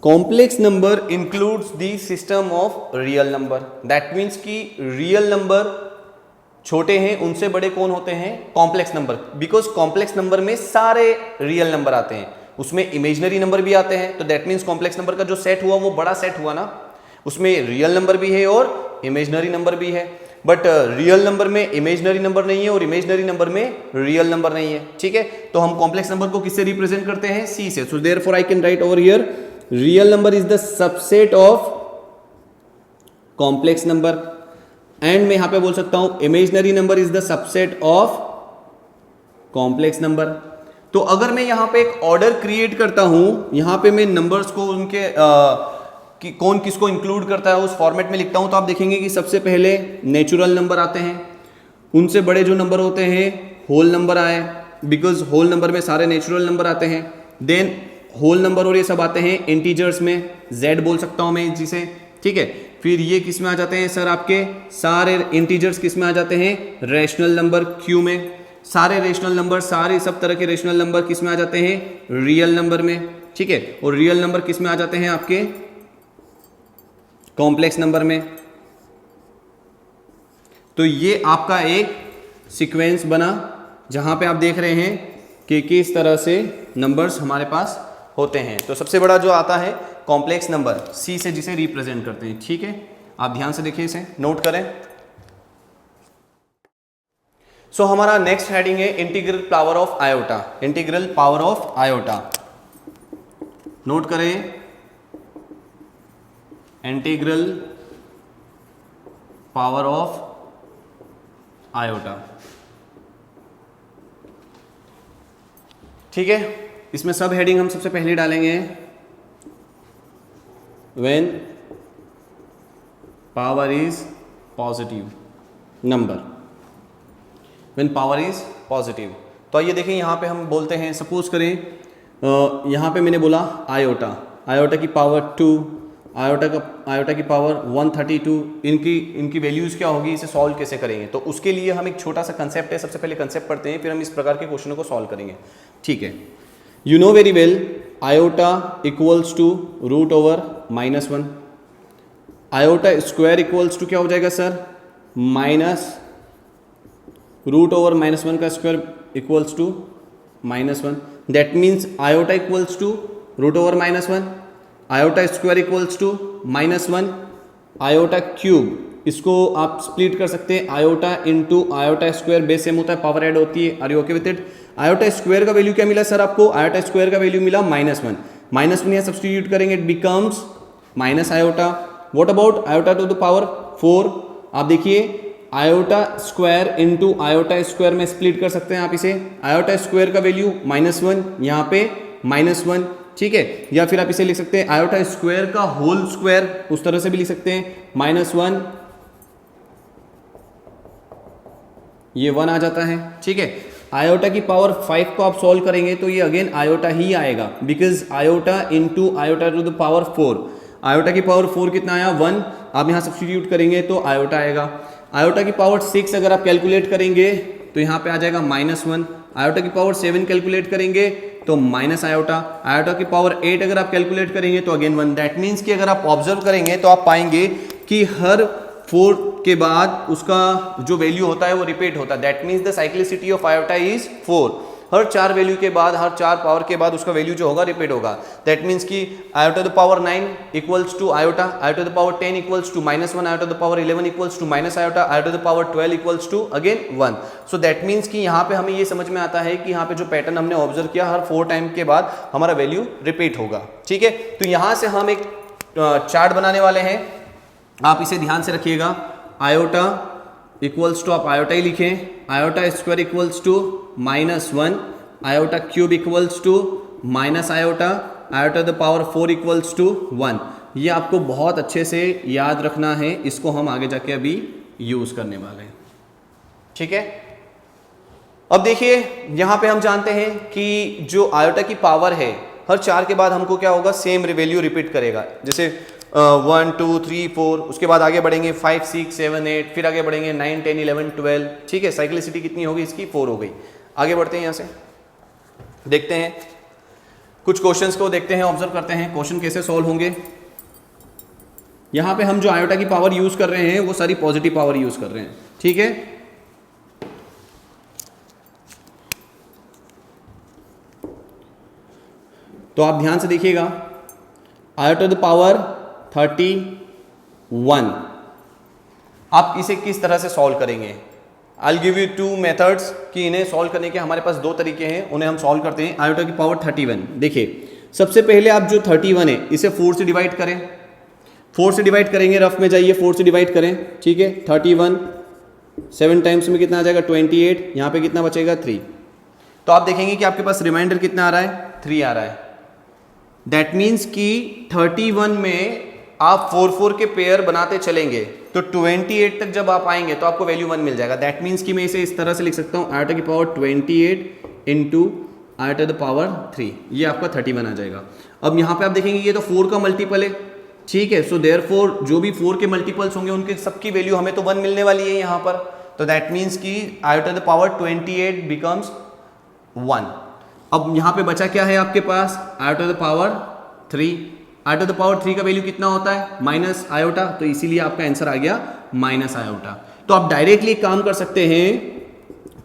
complex number includes the system of real number. That means कि रियल नंबर छोटे हैं, उनसे बड़े कौन होते हैं? Complex number. Because complex number में सारे रियल नंबर आते हैं, उसमें इमेजिनरी नंबर भी आते हैं। तो दैट मीन्स कॉम्प्लेक्स नंबर का जो सेट हुआ वो बड़ा सेट हुआ ना, उसमें रियल नंबर भी है और इमेजिनरी नंबर भी है। बट रियल नंबर में इमेजिनरी नंबर नहीं है और इमेजिनरी नंबर में रियल नंबर नहीं है। ठीक है, तो हम कॉम्प्लेक्स नंबर को किससे रिप्रेजेंट करते हैं? सी से। So therefore I can write over here real number is the subset of complex number, and मैं यहां पे बोल सकता हूं imaginary number is the subset of complex number. तो अगर मैं यहां पे एक ऑर्डर क्रिएट करता हूं, यहां पे मैं नंबर्स को उनके कि कौन किसको इंक्लूड करता है उस फॉर्मेट में लिखता हूं, तो आप देखेंगे कि सबसे पहले नेचुरल नंबर आते हैं, उनसे बड़े जो नंबर होते हैं होल नंबर आए, बिकॉज होल नंबर में सारे नेचुरल नंबर आते हैं। देन होल नंबर और ये सब आते हैं इंटीजर्स में, z बोल सकता हूं मैं जिसे। ठीक है, फिर ये किस में आ जाते हैं सर? आपके सारे इंटीजर्स किस में आ जाते हैं? रैशनल नंबर q में। सारे रेशनल नंबर, सारे सब तरह के रेशनल नंबर किस में आ जाते हैं? रियल नंबर में। ठीक है, और रियल नंबर किस में आ जाते हैं? आपके कॉम्प्लेक्स नंबर में। तो ये आपका एक सीक्वेंस बना जहां पे आप देख रहे हैं कि किस तरह से नंबर्स हमारे पास होते हैं। तो सबसे बड़ा जो आता है कॉम्प्लेक्स नंबर, सी से जिसे रिप्रेजेंट करते हैं। ठीक है, आप ध्यान से देखिए, इसे नोट करें। सो हमारा नेक्स्ट हेडिंग है integral power of iota. Integral power of iota note करें, इंटीग्रल पावर ऑफ आयोटा। ठीक है, इसमें सब हेडिंग हम सबसे पहले डालेंगे when power is positive number, when power is positive. तो आइए देखें, यहां पे हम बोलते हैं, सपोज करें यहां पे मैंने बोला आयोटा, आयोटा की पावर 2, आयोटा की पावर 132, इनकी वैल्यूज क्या होगी, इसे सॉल्व कैसे करेंगे। तो उसके लिए हम एक छोटा सा कंसेप्ट है, सबसे पहले कंसेप्ट पढ़ते हैं, फिर हम इस प्रकार के क्वेश्चनों को सॉल्व करेंगे। ठीक है, you know very well iota equals to root over -1, iota square equals to क्या हो जाएगा सर, माइनस रूट ओवर -1 का square equals to -1, that means iota equals to root over -1, iota square equals to -1, iota cube, इसको आप split कर सकते हैं, iota into iota square, base same होता है, पावर ऐड होती है। Are you okay with it? Iota square का वैल्यू क्या मिला सर आपको, आयोटा स्क्वायर का वैल्यू मिला -1, -1 यहाँ सब्सटीट्यूट करेंगे, it becomes minus iota. What about iota to the power 4, आप देखिए iota square into iota square में स्प्लिट कर सकते हैं आप इसे, आयोटा स्क्वायर का वैल्यू -1, यहाँ पे -1, ठीक है, या फिर आप इसे लिख सकते हैं आयोटा स्क्वायर का होल स्क्वायर, उस तरह से भी लिख सकते हैं, -1, ये 1 आ जाता है। ठीक है, आयोटा की पावर 5 को आप सॉल्व करेंगे तो ये अगेन आयोटा ही आएगा, because iota into iota to the power 4, iota की पावर 4 कितना आया, 1, आप यहाँ सब्स्टिट्यूट करेंगे तो आयोटा आएगा। आयोटा की पावर 6 अगर आप कैलकुलेट करेंगे तो यहाँ पे आ जाएगा -1, आयोटा की पावर 7 कैलकुलेट करेंगे तो माइनस आयोटा, आयोटा की पावर 8 अगर आप कैलकुलेट करेंगे तो अगेन 1। दैट मीन्स कि अगर आप ऑब्जर्व करेंगे तो आप पाएंगे कि हर 4 के बाद उसका जो वैल्यू होता है वो रिपीट होता है। That means the cyclicity of iota is 4, her 4 value के बाद, हर 4 पावर के बाद उसका वैल्यू जो होगा रिपीट होगा। दैट मीन्स कि iota the power 9 equals to iota, iota the power 10 equals to -1, iota the power 11 equals to minus iota, iota the power 12 equals to again 1। So that means कि यहाँ पे हमें ये समझ में आता है कि यहाँ पे जो पैटर्न हमने ऑब्जर्व किया, हर 4 टाइम के बाद हमारा वैल्यू रिपीट होगा। ठीक है, तो यहाँ से हम एक चार्ट बनाने वाले हैं, आप इसे ध्यान से रखिएगा। आयोटा इक्वल्स टू, आप आयोटा ही लिखें, iota square equals to -1, iota cube equals to minus iota, iota the power 4 equals to 1। ये आपको बहुत अच्छे से याद रखना है, इसको हम आगे जाके अभी यूज करने वाले हैं। ठीक है, अब देखिए यहां पे हम जानते हैं कि जो आयोटा की पावर है हर 4 के बाद हमको क्या होगा, सेम वैल्यू रिपीट करेगा। जैसे 1 2 3 4, उसके बाद आगे बढ़ेंगे 5 6 7 8, फिर आगे बढ़ेंगे 9 10 11 12। ठीक है, साइक्लिसिटी कितनी होगी इसकी, 4 हो गई। आगे बढ़ते हैं, यहां से देखते हैं कुछ क्वेश्चंस को, देखते हैं, ऑब्जर्व करते हैं क्वेश्चन कैसे सॉल्व होंगे। यहां पे हम जो आयोटा की पावर यूज कर रहे हैं वो सारी पॉजिटिव पावर यूज कर रहे हैं। ठीक है, तो आप ध्यान से देखिएगा, आयोटा द पावर 31, आप इसे किस तरह से सॉल्व करेंगे। I'll give you 2 मेथड्स कि इन्हें सॉल्व करने के हमारे पास 2 तरीके हैं, उन्हें हम सॉल्व करते हैं। आयोटा की पावर 31, देखिए सबसे पहले आप जो 31 है इसे 4 से डिवाइड करें, 4 से डिवाइड करेंगे, रफ में जाइए 4 से डिवाइड करें। ठीक है, 31 7 टाइम्स में कितना आ जाएगा 28, यहाँ पे कितना बचेगा 3। तो आप देखेंगे कि आपके पास रिमाइंडर कितना आ रहा है, 3 आ रहा है। दैट मीन्स कि 31 में आप 4 4 के पेयर बनाते चलेंगे तो 28 तक जब आप आएंगे तो आपको वैल्यू 1 मिल जाएगा। दैट मीन्स कि मैं इसे इस तरह से लिख सकता हूँ, आयोटा की power 28 into iota the power 3, ये आपका 31 आ जाएगा। अब यहाँ पे आप देखेंगे ये तो 4 का मल्टीपल है। ठीक है, सो देयरफॉर जो भी 4 के मल्टीपल्स होंगे उनके सबकी वैल्यू हमें तो 1 मिलने वाली है यहाँ पर। तो दैट मीन्स कि आयोटा द पावर 28 बिकम्स 1। अब यहाँ पे बचा क्या है आपके पास, iota the power 3। Iota the power 3 का वैल्यू कितना होता है, माइनस आयोटा, तो इसीलिए आपका आंसर आ गया माइनस आयोटा। तो आप डायरेक्टली काम कर सकते हैं,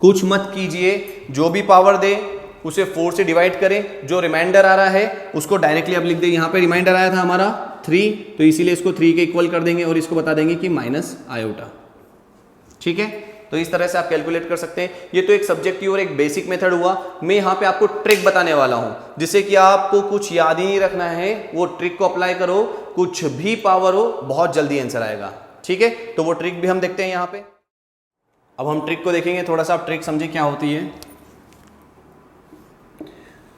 कुछ मत कीजिए, जो भी पावर दे उसे 4 से डिवाइड करें, जो रिमाइंडर आ रहा है उसको डायरेक्टली आप लिख दें। यहाँ पे रिमाइंडर आया था हमारा 3, तो इसीलिए इसको 3 के इक्वल कर देंगे और इसको बता देंगे कि माइनस आयोटा। ठीक है, तो इस तरह से आप कैलकुलेट कर सकते हैं। ये तो एक सब्जेक्टिव और एक बेसिक मेथड हुआ। मैं यहाँ पे आपको ट्रिक बताने वाला हूँ जिससे कि आपको कुछ याद ही नहीं रखना है, वो ट्रिक को अप्लाई करो, कुछ भी पावर हो बहुत जल्दी आंसर आएगा। ठीक है, तो वो ट्रिक भी हम देखते हैं यहाँ पे। अब हम ट्रिक को देखेंगे, थोड़ा सा आप ट्रिक समझे क्या होती है।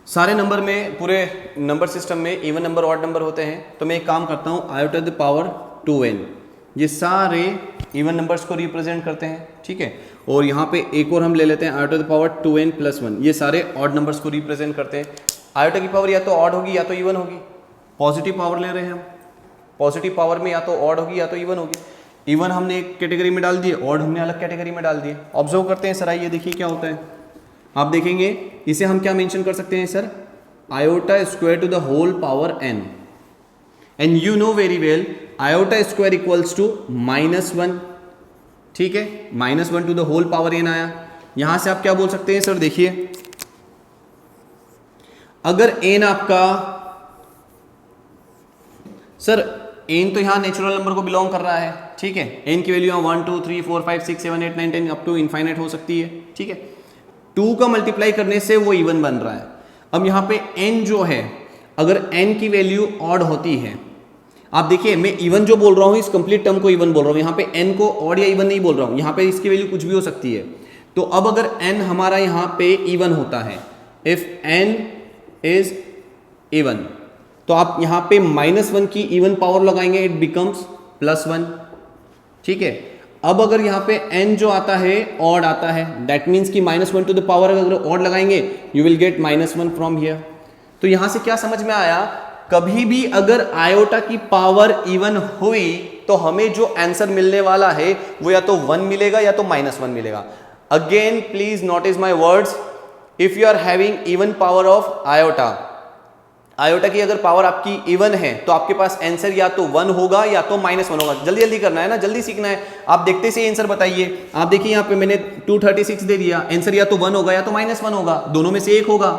सारे नंबर में, पूरे नंबर सिस्टम में इवन नंबर ऑड नंबर होते हैं। तो मैं एक काम करता हूँ, i to the power 2n, ये सारे इवन नंबर्स को रिप्रेजेंट करते हैं। ठीक है, और यहाँ पे एक और हम ले लेते हैं i to the power 2n + 1, ये सारे ऑड नंबर्स को रिप्रेजेंट करते हैं। आयोटा की पावर या तो ऑड होगी या तो इवन होगी। पॉजिटिव पावर ले रहे हैं हम, पॉजिटिव पावर में या तो ऑड होगी या तो इवन होगी। इवन हमने एक कैटेगरी में डाल दिए, ऑड हमने अलग कैटेगरी में डाल दिए। ऑब्जर्व करते हैं सर, आइए देखिए क्या होता है। आप देखेंगे इसे हम क्या मेंशन कर सकते हैं sir, iota square to the whole power n, and you know very well iota square equals to -1। ठीक है, -1 to the whole power n आया। यहां से आप क्या बोल सकते हैं सर, देखिए अगर n आपका, सर n तो यहां नेचुरल नंबर को बिलोंग कर रहा है। ठीक है, n की वैल्यू 1 2 3 4 5 6 7 8 9 10 अप टू इनफाइनाइट हो सकती है। ठीक है, 2 का मल्टीप्लाई करने से वो इवन बन रहा है। अब यहाँ पे n जो है, अगर n की वैल्यू ऑड होती है, आप देखिए मैं इवन जो बोल रहा हूँ इस कंप्लीट टर्म को इवन बोल रहा हूँ, यहाँ पे n को ऑड या इवन नहीं बोल रहा हूँ, यहाँ पे इसकी वैल्यू कुछ भी हो सकती है। तो अब अगर n हमारा यहाँ पे इवन होता है, इफ n इज इवन, तो आप यहाँ पे -1 की इवन पावर लगाएंगे, इट बिकम्स +1। ठीक है, अब अगर यहाँ पे n जो आता है ऑड आता है, दैट मीन्स कि -1 टू द पावर अगर ऑड लगाएंगे you will get -1 from here. तो यहाँ से क्या समझ में आया, कभी भी अगर आयोटा की पावर इवन हुई तो हमें जो आंसर मिलने वाला है वो या तो 1 मिलेगा या तो -1 मिलेगा। Again please notice my words, if you are having even power of iota, iota की अगर पावर आपकी इवन है तो आपके पास आंसर या तो 1 होगा या तो -1 होगा। जल्दी जल्दी करना है ना, जल्दी सीखना है। आप देखते से आंसर बताइए। आप देखिए यहाँ पे मैंने 236 दे दिया, आंसर या तो 1 होगा या तो -1 होगा, दोनों में से एक होगा।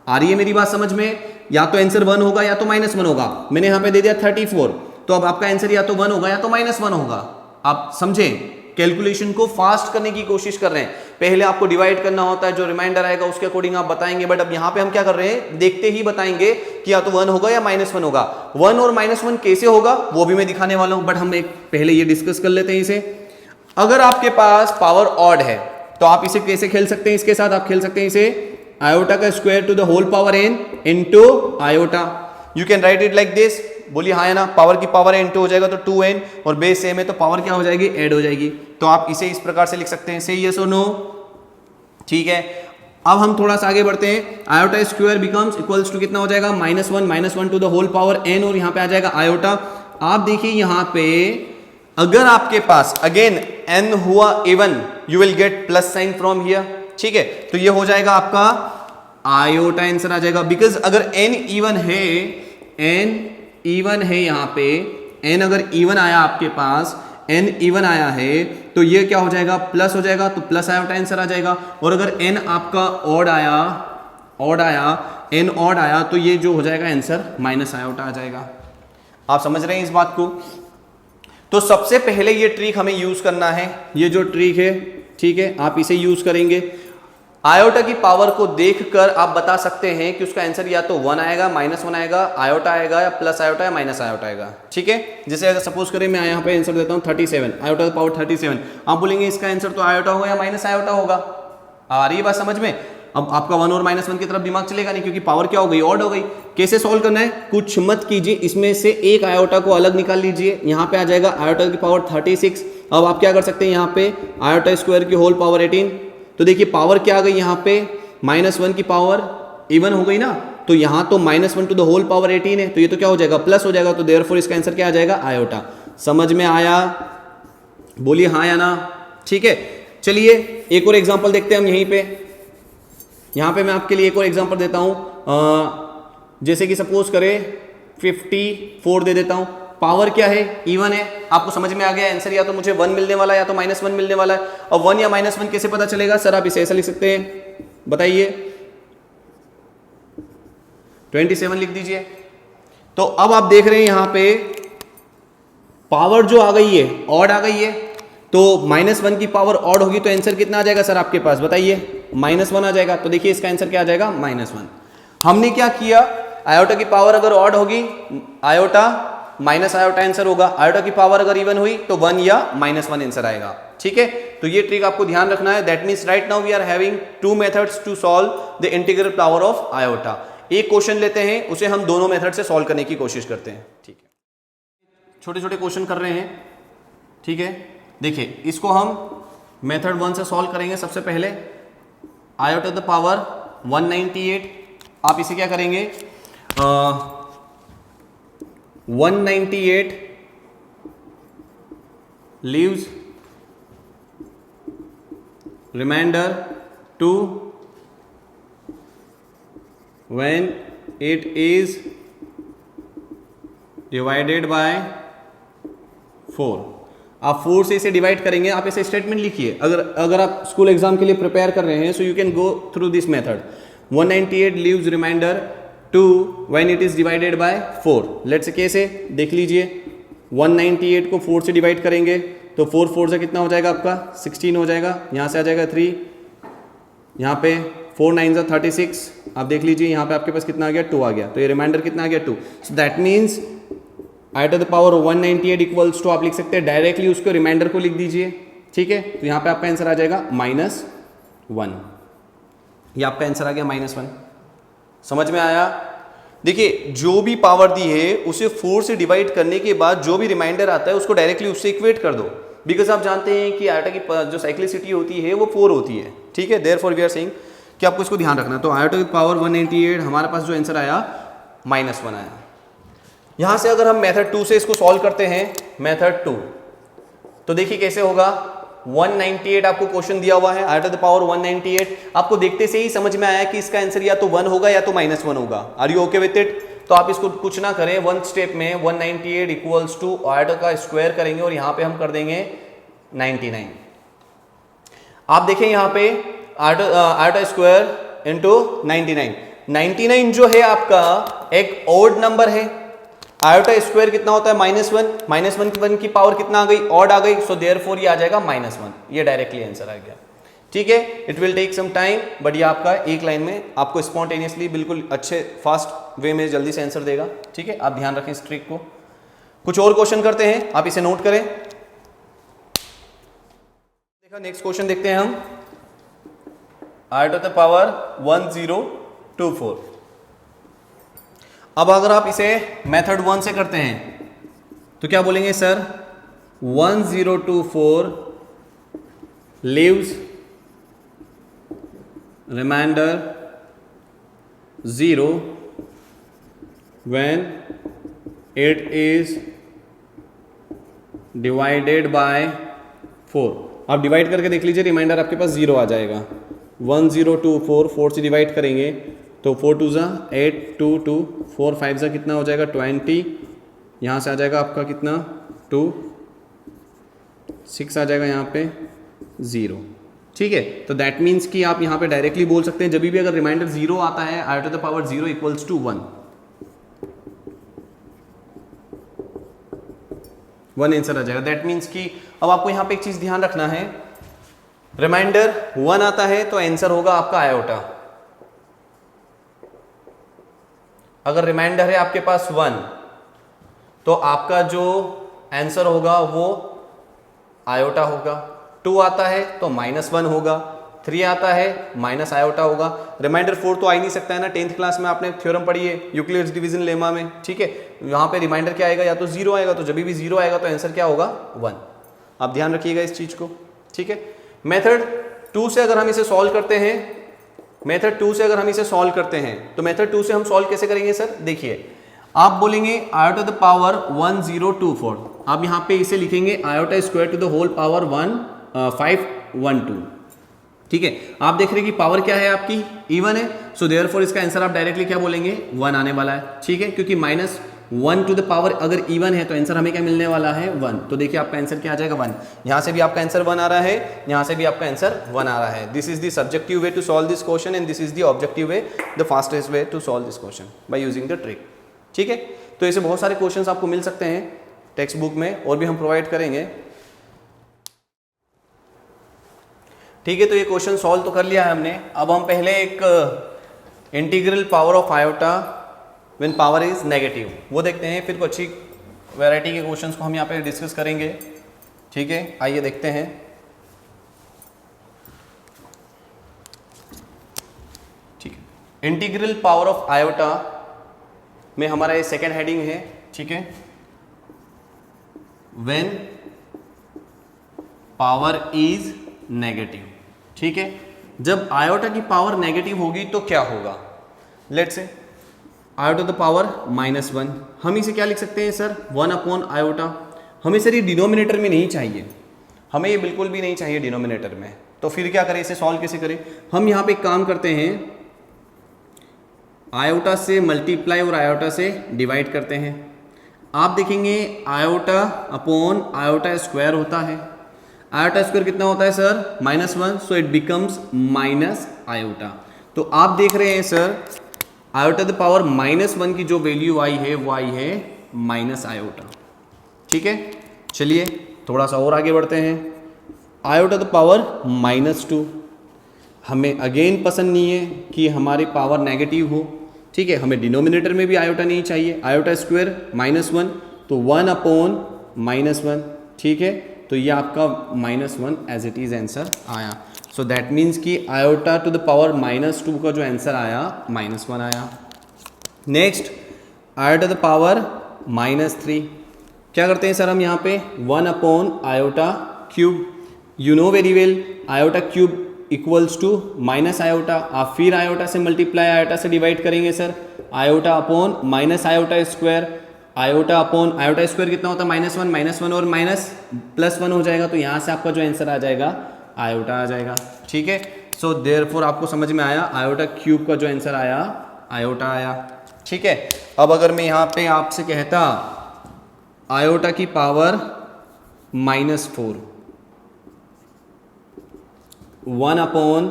आ रही है मेरी बात समझ में? या तो आंसर 1 होगा या तो -1 होगा। मैंने यहाँ पे दे दिया 34, तो अब आपका आंसर या तो 1 होगा या तो -1 होगा। आप समझे, कैलकुलेशन को फास्ट करने की कोशिश कर रहे हैं। पहले आपको डिवाइड करना होता है, जो रिमाइंडर आएगा उसके अकॉर्डिंग आप बताएंगे, बट अब यहाँ पे हम क्या कर रहे हैं, देखते ही बताएंगे कि या तो 1 होगा या -1 होगा। 1 और -1 कैसे होगा वो भी मैं दिखाने वाला हूं, बट हम एक पहले ये डिस्कस कर लेते हैं इसे। अगर आपके पास पावर ऑड है तो आप इसे कैसे खेल सकते हैं, इसके साथ आप खेल सकते हैं इसे आयोटा का square to the whole power n into iota. You can write it like this. बोलिए हाँ या ना, पावर की पावर n2 हो जाएगा तो 2n, और बेस सेम है तो पावर क्या हो जाएगी, ऐड हो जाएगी। तो आप इसे इस प्रकार से लिख सकते हैं, से यस और नो। ठीक है, अब हम थोड़ा सा आगे बढ़ते हैं। Iota square becomes equals to कितना हो जाएगा, -1 to the whole power n, और यहाँ पे आ जाएगा आयोटा। आप देखिए यहाँ पे अगर आपके पास अगेन n हुआ even, you will gate plus sign from here. ठीक है, तो ये हो जाएगा आपका आयोटा आंसर आ जाएगा। बिकॉज अगर n इवन है, n इवन है, यहाँ पे n अगर इवन आया आपके पास, n इवन आया है तो ये क्या हो जाएगा, प्लस हो जाएगा, तो प्लस आयोटा आंसर आ जाएगा। और अगर n आपका ऑड आया, n ऑड आया तो ये जो हो जाएगा आंसर माइनस आयोटा आ जाएगा। आप समझ रहे हैं इस बात को? तो सबसे पहले ये ट्रिक हमें यूज करना है, ये जो ट्रिक है, ठीक है, आप इसे यूज करेंगे। आयोटा की पावर को देखकर आप बता सकते हैं कि उसका आंसर या तो 1 आएगा, -1 आएगा, आयोटा आएगा, या प्लस आयोटा या माइनस आयोटा आएगा। ठीक है, जैसे अगर सपोज करें मैं यहाँ पे आंसर देता हूँ 37, आयोटा की पावर 37, आप बोलेंगे इसका आंसर तो आयोटा होगा या माइनस आयोटा होगा। आ रही है बात समझ में? अब आपका 1 और -1 की तरफ दिमाग चलेगा नहीं, क्योंकि पावर क्या हो गई, ऑड हो गई। कैसे सॉल्व करना है, कुछ मत कीजिए, इसमें से एक आयोटा को अलग निकाल लीजिए। यहाँ पे आ जाएगा आयोटा की पावर 36। अब आप क्या कर सकते हैं, यहाँ पे आयोटा स्क्वायर की होल पावर 18, तो देखिए पावर क्या आ गई, यहाँ पे -1 की पावर इवन हो गई ना, तो यहाँ तो -1 टू द होल पावर 18 है, तो ये तो क्या हो जाएगा, प्लस हो जाएगा। तो देयरफॉर इसका आंसर क्या आ जाएगा, आयोटा। समझ में आया? बोलिए हाँ या ना। ठीक है, चलिए एक और एग्जांपल देखते हैं हम यहीं पे। यहाँ पे मैं आपके लिए एक और एग्जांपल देता हूँ। जैसे कि सपोज करें 54 दे देता हूँ, पावर क्या है, इवन है। आपको समझ में आ गया आंसर, या तो मुझे 1 मिलने वाला है या तो -1 मिलने वाला है। और 1 या -1 कैसे पता चलेगा सर, आप इसे ऐसा लिख सकते हैं, बताइए 27 लिख दीजिए। तो अब आप देख रहे हैं यहाँ पे पावर जो आ गई है, ऑड आ गई है, तो -1 की पावर ऑड होगी तो आंसर कितना आ जाएगा सर आपके पास, बताइए? -1 आ जाएगा। तो देखिए इसका आंसर क्या आ जाएगा, -1। हमने क्या किया, आयोटा की पावर अगर ऑड होगी आयोटा माइनस आयोटा आंसर होगा, आयोटा की पावर अगर इवन हुई तो 1 या -1 आंसर आएगा। ठीक है, तो ये ट्रिक आपको ध्यान रखना है। That means right now we are having 2 methods to solve the integral power of iota. एक क्वेश्चन लेते हैं, उसे हम दोनों मेथड से सॉल्व करने की कोशिश करते हैं। ठीक है, छोटे छोटे क्वेश्चन कर रहे हैं। ठीक है, देखिए इसको हम मेथड 1 से सॉल्व करेंगे। सबसे पहले आयोटा द पावर 198, आप इसे क्या करेंगे, 198 leaves reminder 2 when it is divided by 4। आप 4 से इसे डिवाइड करेंगे। आप ऐसे स्टेटमेंट लिखिए, अगर आप स्कूल एग्जाम के लिए प्रिपेयर कर रहे हैं, so you can go through this method. 198 leaves reminder 2 when it is divided by 4। Let's कैसे देख लीजिए, 198 को 4 से डिवाइड करेंगे तो 4 से कितना हो जाएगा आपका, 16 हो जाएगा। यहाँ से आ जाएगा 3, यहाँ पे 4 9 36। आप देख लीजिए यहाँ पे आपके पास कितना आ गया, 2 आ गया। तो ये रिमाइंडर कितना आ गया, 2। So that means iota the power 198 equals to, आप लिख सकते हैं डायरेक्टली उसको रिमाइंडर को लिख दीजिए। ठीक है, तो यहाँ पे आपका आंसर आ जाएगा -1। ये आपका आंसर आ गया -1। समझ में आया? देखिए जो भी पावर दी है उसे 4 से डिवाइड करने के बाद जो भी रिमाइंडर आता है उसको डायरेक्टली उससे इक्वेट कर दो, बिकॉज आप जानते हैं कि आयोटा की जो साइक्लिसिटी होती है वो 4 होती है। ठीक है, देयरफॉर वी आर सेइंग कि आपको इसको ध्यान रखना। तो आयोटा की पावर 198, हमारे पास जो आंसर आया -1 आया। यहां से अगर हम मेथड 2 से इसको सॉल्व करते हैं, मेथड 2, तो देखिए कैसे होगा। 198 आपको क्वेश्चन दिया हुआ है, आयोटा द पावर 198। आपको देखते से ही समझ में आया कि इसका आंसर या तो 1 होगा या तो -1 होगा। Are you okay with it? तो आप इसको कुछ ना करें, 1 स्टेप में 198 इक्वल्स टू आयोटा का स्क्वायर करेंगे और यहां पे हम कर देंगे 99। आप देखें यहाँ पे आयोटा स्क्वायर इंटू 99। 99 जो है आपका एक ऑड नंबर है। आयोटा स्क्वायर कितना होता है, -1। -1 की पावर कितना आ गई, ऑड आ गई। सो देयरफॉर ये आ जाएगा -1। ये डायरेक्टली आंसर आ गया। ठीक है, it will take some time, but ये आपका एक लाइन में आपको स्पॉन्टेनियसली बिल्कुल अच्छे फास्ट वे में जल्दी से आंसर देगा। ठीक है, आप ध्यान रखें इस ट्रिक को। कुछ और क्वेश्चन करते हैं, आप इसे नोट करें। देखा, नेक्स्ट क्वेश्चन देखते हैं हम। Iota the power 1024। अब अगर आप इसे मेथड 1 से करते हैं तो क्या बोलेंगे sir, 1024 leaves reminder 0 when it is divided by 4। आप डिवाइड करके देख लीजिए, रिमाइंडर आपके पास 0 आ जाएगा। 1024 4 से डिवाइड करेंगे तो 4 2 ज़ा 8, 2 2 4 5 ज़ा कितना हो जाएगा 20। यहाँ से आ जाएगा आपका कितना 2, 6 आ जाएगा यहाँ पे 0। ठीक है, तो दैट मीन्स कि आप यहाँ पे डायरेक्टली बोल सकते हैं, जब भी अगर रिमाइंडर 0 आता है iota the power 0 equals to 1 answer आ जाएगा। दैट मीन्स कि अब आपको यहाँ पे एक चीज ध्यान रखना है, रिमाइंडर 1 आता है तो आंसर होगा आपका आयोटा। अगर रिमाइंडर है आपके पास 1 तो आपका जो आंसर होगा वो आयोटा होगा। 2 आता है तो -1 होगा, 3 आता है माइनस आयोटा होगा। रिमाइंडर 4 तो आ ही नहीं सकता है ना, 10th क्लास में आपने थ्योरम पढ़ी है यूक्लिड्स डिवीजन लेमा में। ठीक है, यहाँ पे रिमाइंडर क्या आएगा, या तो 0 आएगा, तो जब भी 0 आएगा तो आंसर क्या होगा 1। आप ध्यान रखिएगा इस चीज को। ठीक है, मेथड 2 से अगर हम इसे सॉल्व करते हैं, मेथड 2 से अगर हम इसे सॉल्व करते हैं तो मेथड 2 से हम सॉल्व कैसे करेंगे सर, देखिए आप बोलेंगे आयोटा द पावर 1024, आप यहाँ पे इसे लिखेंगे iota square to the whole power 512। ठीक है, आप देख रहे हैं कि पावर क्या है आपकी इवन है, सो देयरफॉर इसका आंसर आप डायरेक्टली क्या बोलेंगे 1 आने वाला है। ठीक है, क्योंकि -1 टू द पावर अगर इवन है तो आंसर हमें क्या मिलने वाला है 1। तो देखिए आपका आंसर क्या आ जाएगा 1। यहाँ से भी आपका आंसर 1 आ रहा है, यहाँ से भी आपका आंसर 1 आ रहा है। This is the subjective way to solve this question and this is the objective way, the fastest way to solve this question by using the trick. ठीक है, तो ऐसे बहुत सारे क्वेश्चंस आपको मिल सकते हैं टेक्स्ट बुक में, और भी हम प्रोवाइड करेंगे। ठीक है, तो ये क्वेश्चन सॉल्व तो कर लिया है हमने। अब हम पहले एक integral power of iota when power is negative वो देखते हैं, फिर कुछ अच्छी वैरायटी के क्वेश्चंस को हम यहाँ पे डिस्कस करेंगे। ठीक है, आइए देखते हैं। ठीक है, इंटीग्रल पावर ऑफ आयोटा में हमारा ये सेकेंड हेडिंग है। ठीक है, व्हेन पावर इज नेगेटिव। ठीक है, जब आयोटा की पावर नेगेटिव होगी तो क्या होगा? Let's say iota the power -1, हम इसे क्या लिख सकते हैं सर? 1 upon iota. हमें सर ये डिनोमिनेटर में नहीं चाहिए, हमें ये बिल्कुल भी नहीं चाहिए डिनोमिनेटर में। तो फिर क्या करें, इसे सॉल्व कैसे करें? हम यहाँ पे एक काम करते हैं, आयोटा से मल्टीप्लाई और आयोटा से डिवाइड करते हैं। आप देखेंगे आयोटा अपॉन आयोटा स्क्वायर होता है। आयोटा स्क्वायर कितना होता है sir? -1, so it becomes minus iota. तो आप देख रहे हैं सर आयोटा द पावर -1 की जो वैल्यू आई है वो आई है माइनस आयोटा। ठीक है, चलिए थोड़ा सा और आगे बढ़ते हैं। आयोटा द पावर -2, हमें अगेन पसंद नहीं है कि हमारी पावर नेगेटिव हो। ठीक है, हमें डिनोमिनेटर में भी आयोटा नहीं चाहिए। आयोटा स्क्वायर -1, तो 1 अपॉन -1। ठीक है, तो ये आपका -1 एज इट इज आंसर आया। सो दैट मीन्स कि आयोटा टू द पावर -2 का जो आंसर आया -1 आया। नेक्स्ट आयोटा द पावर -3, क्या करते हैं सर हम यहाँ पे? 1 upon iota cube. You know very well iota cube equals to minus iota. आप फिर आयोटा से मल्टीप्लाई आयोटा से डिवाइड करेंगे sir, iota upon minus iota square. Iota upon iota square कितना होता है? -1 और +1 हो जाएगा, तो यहाँ से आपका जो आंसर आ जाएगा आयोटा आ जाएगा। ठीक है, सो देयरफॉर आपको समझ में आया आयोटा क्यूब का जो आंसर आया आयोटा आया। ठीक है, अब अगर मैं यहाँ पे आपसे कहता आयोटा की power -4, 1 upon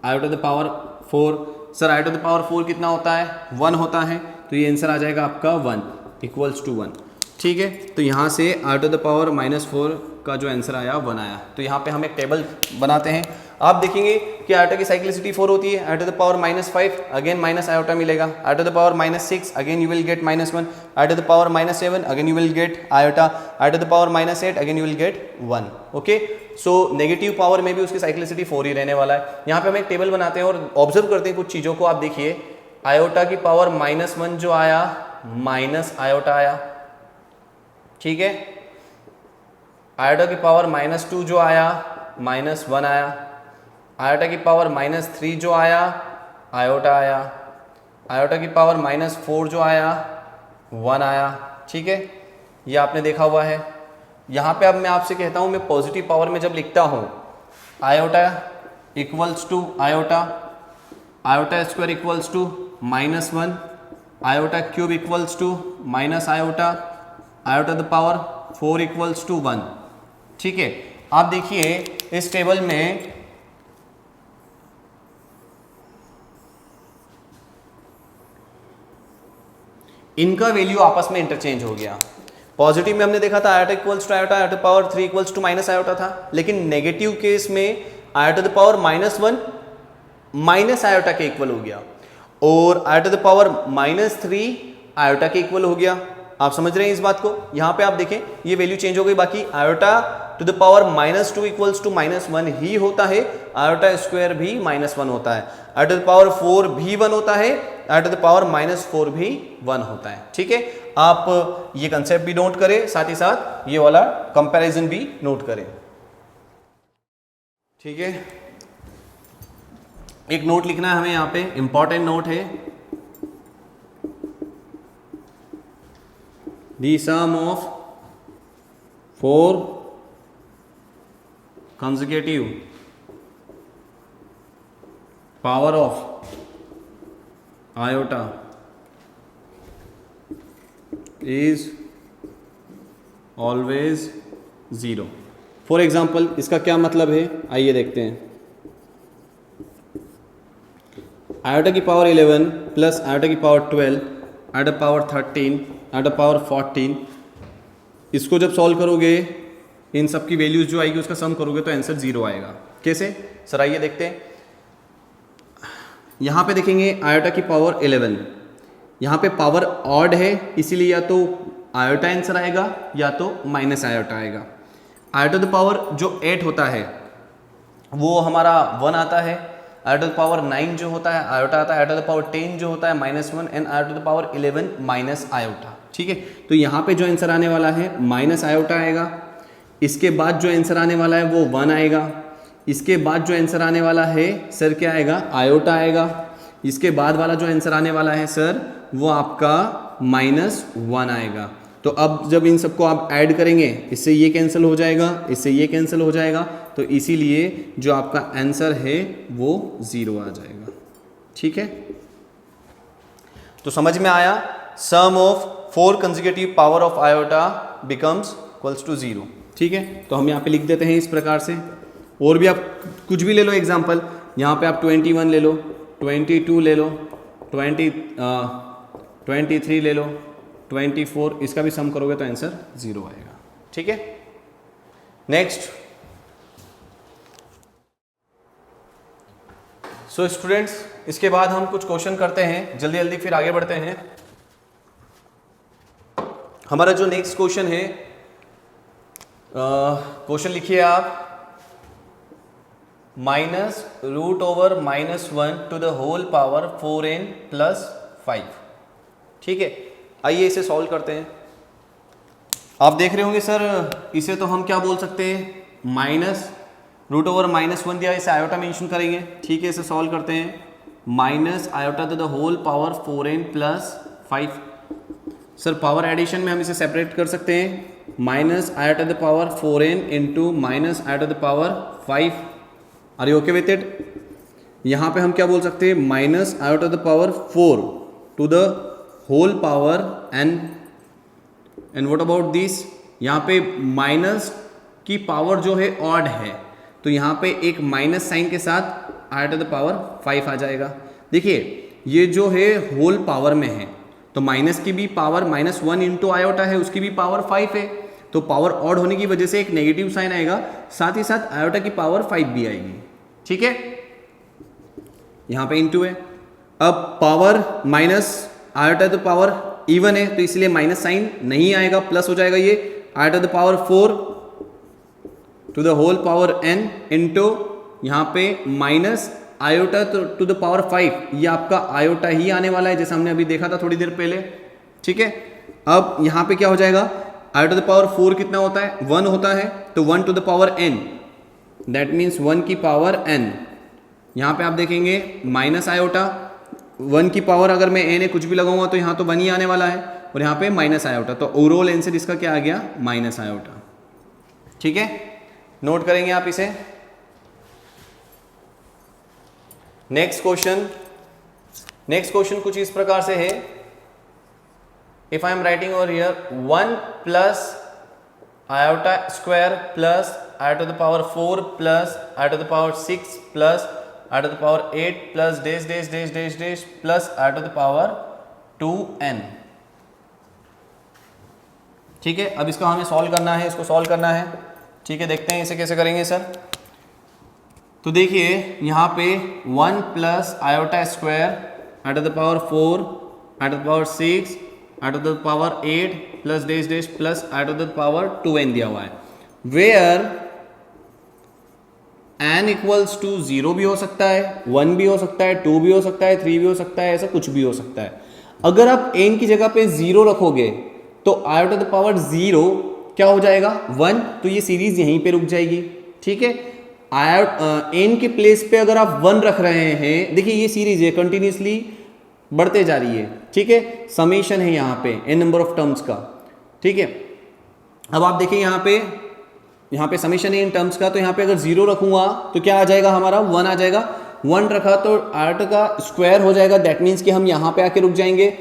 iota the power 4, sir iota the power 4 कितना होता है? 1 होता है, तो ये आंसर आ जाएगा आपका 1 इक्वल्स टू 1। ठीक है, तो यहाँ से आयोटा द पावर -4 का जो आंसर आया 1 आया। तो यहाँ पे हम एक टेबल बनाते हैं। आप देखेंगे कि आयोटा की साइक्लिसिटी 4 होती है। Iota the power -5 again minus iota मिलेगा। Iota the power -6 again you will get -1। Iota the power -7 again you will get iota. Iota the power -8 again you will get 1। Okay, so negative power में भी उसकी cyclicity 4 ही रहने वाला है। यहाँ पे हम एक टेबल बनाते हैं और ऑब्जर्व करते हैं कुछ चीज़ों को। आप देखिए आयोटा की पावर -1 जो आया माइनस आयोटा आया। ठीक है, आयोटा की पावर -2 जो आया -1 आया। आयोटा की पावर -3 जो आया आयोटा आया। आयोटा की पावर -4 जो आया 1 आया। ठीक है, ये आपने देखा हुआ है। यहाँ पे अब मैं आपसे कहता हूँ, मैं पॉजिटिव पावर में जब लिखता हूँ iota equals to iota, iota square equals to -1, iota cube equals to minus iota, iota the power 4 equals to 1। ठीक है, आप देखिए इस टेबल में इनका वैल्यू आपस में इंटरचेंज हो गया। पॉजिटिव में हमने देखा था iota equals to iota, iota power 3 equals to minus iota था, लेकिन नेगेटिव केस में iota the power -1 minus iota के इक्वल हो गया और आयोटा द पावर -3 आयोटा के इक्वल हो गया। आप समझ रहे हैं इस बात को? यहाँ पे आप देखें ये वैल्यू चेंज हो गई। बाकी iota to the power -2 equals to -1 ही होता है, आयोटा स्क्वायर भी -1 होता है, आयोटा द पावर 4 भी 1 होता है, आयोटा द पावर -4 भी 1 होता है। ठीक है, आप ये कंसेप्ट भी नोट करें, साथ ही साथ ये वाला कंपैरिजन भी नोट करें। ठीक है, एक नोट लिखना है हमें यहाँ पे, इंपॉर्टेंट नोट है। The sum of 4 consecutive power of iota is always 0। For example इसका क्या मतलब है, आइए देखते हैं। आयोटा की पावर 11 प्लस आयोटा की power 12, iota power 13, iota power 14, इसको जब सॉल्व करोगे इन सब की वैल्यूज जो आएगी उसका सम करोगे तो आंसर 0 आएगा। कैसे सर, आइए देखते हैं। यहाँ पे देखेंगे आयोटा की पावर 11, यहाँ पे पावर ऑड है इसीलिए या तो आयोटा आंसर आएगा या तो माइनस आयोटा आएगा। आयोटा द पावर जो 8 होता है वो हमारा 1 आता है, आयोटा द पावर 9 जो होता है आयोटा आता है, आयोटा द पावर 10 जो होता है -1 and iota the power 11 minus iota. ठीक है, तो यहाँ पे जो आंसर आने वाला है माइनस आयोटा आएगा, इसके बाद जो आंसर आने वाला है वो 1 आएगा, इसके बाद जो आंसर आने वाला है सर क्या आएगा, आयोटा आएगा, इसके बाद वाला जो आंसर आने वाला है सर वो आपका -1 आएगा। तो अब जब इन सबको आप ऐड करेंगे इससे ये कैंसिल हो जाएगा, इससे ये कैंसिल हो जाएगा, तो इसीलिए जो आपका आंसर है वो 0 आ जाएगा। ठीक है, तो समझ में आया, sum of 4 consecutive power of iota becomes equals to 0। ठीक है, तो हम यहाँ पे लिख देते हैं इस प्रकार से। और भी आप कुछ भी ले लो एग्जाम्पल, यहाँ पे आप 21 ले लो, 22 ले लो, 23 ले लो, 24, इसका भी सम करोगे तो आंसर 0 आएगा। ठीक है, नेक्स्ट। सो स्टूडेंट्स, इसके बाद हम कुछ क्वेश्चन करते हैं जल्दी जल्दी, फिर आगे बढ़ते हैं। हमारा जो नेक्स्ट क्वेश्चन है, क्वेश्चन लिखिए आप, -√/-1 to the whole power 4n + 5। ठीक है, आइए इसे सॉल्व करते हैं। आप देख रहे होंगे सर, इसे तो हम क्या बोल सकते हैं, -√/-1 दिया, इसे आयोटा मेंशन करेंगे। ठीक है, इसे सॉल्व करते हैं, minus iota to the whole power 4n + 5। Sir power addition में हम इसे सेपरेट कर सकते हैं, minus iota the power 4n into minus iota the power 5। Are you okay with it? यहाँ पे हम क्या बोल सकते हैं, minus iota the power 4 to the whole power n, and what about this, यहाँ पे माइनस की पावर जो है ऑड है, तो यहाँ पे एक माइनस साइन के साथ आयोटा द पावर 5 आ जाएगा। देखिए ये जो है होल पावर में है, तो माइनस की भी पावर -1 इंटू आयोटा है, उसकी भी पावर 5 है, तो पावर ऑड होने की वजह से एक नेगेटिव साइन आएगा, साथ ही साथ आयोटा की पावर 5 भी आएगी। ठीक है, यहाँ पे इंटू है, अब power minus iota the power even है तो इसलिए माइनस साइन नहीं आएगा, प्लस हो जाएगा, ये iota the power 4 to the whole power n into यहाँ पे minus iota to the power 5, ये आपका आयोटा ही आने वाला है जैसे हमने अभी देखा था थोड़ी देर पहले। ठीक है, अब यहाँ पे क्या हो जाएगा, आयोटा द पावर 4 कितना होता है, 1 होता है, तो 1 to the power n, that means 1 की पावर n। यहाँ पे आप देखेंगे माइनस आयोटा, 1 की पावर अगर मैं n कुछ भी लगाऊंगा तो यहाँ तो 1 ही आने वाला है, और यहाँ पे माइनस आयोटा, तो ओवरऑल आंसर इसका क्या आ गया, माइनस आयोटा। ठीक है, नोट करेंगे आप इसे। नेक्स्ट क्वेश्चन कुछ इस प्रकार से है, if I am writing over here 1 plus iota square plus iota the power 4 plus iota the power 6 plus iota the power 8 plus dash dash dash dash dash plus iota the power 2n। ठीक है, अब इसका हमें solve करना है, इसको solve करना है। ठीक है, देखते हैं इसे कैसे करेंगे सर। तो देखिए यहाँ पे 1 plus iota square iota the power 4 iota the power 6 iota the power 8 plus dash dash plus iota the power 2n दिया हुआ है, वेयर n इक्वल्स टू 0 भी हो सकता है, 1 भी हो सकता है, 2 भी हो सकता है, 3 भी हो सकता है, ऐसा कुछ भी हो सकता है। अगर आप n की जगह पे 0 रखोगे तो आयोटा द पावर 0 क्या हो जाएगा, 1, तो ये सीरीज यहीं पे रुक जाएगी। ठीक है, n के प्लेस पे अगर आप 1 रख रहे हैं, देखिए ये सीरीज है कंटिन्यूसली बढ़ते जा रही है। ठीक है, समेशन है यहाँ पे n नंबर ऑफ टर्म्स का। ठीक है, अब आप देखिए यहाँ पे समेशन है इन टर्म्स का, तो यहाँ पे अगर 0 रखूंगा तो क्या आ जाएगा हमारा, 1 आ जाएगा। 1 रखा तो आयोटा का स्क्वायर हो जाएगा, दैट मीन्स कि हम यहाँ पे आके रुक जाएंगे।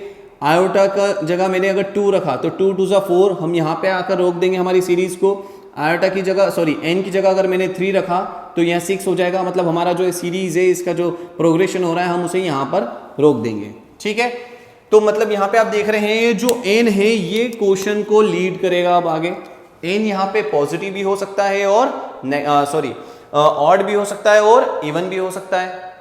आयोटा का जगह मैंने अगर 2 रखा तो 2 2 4, हम यहाँ पे आकर रोक देंगे हमारी सीरीज को। आयोटा की जगह n की जगह अगर मैंने 3 रखा तो यहाँ 6 हो जाएगा, मतलब हमारा जो सीरीज है इसका जो प्रोग्रेशन हो रहा है हम उसे यहाँ पर रोक देंगे। ठीक है, तो मतलब यहाँ पे आप देख रहे हैं जो n है ये क्वेश्चन को लीड करेगा। अब आगे n यहाँ पे पॉजिटिव भी हो सकता है और ऑड भी हो सकता है और इवन भी हो सकता है।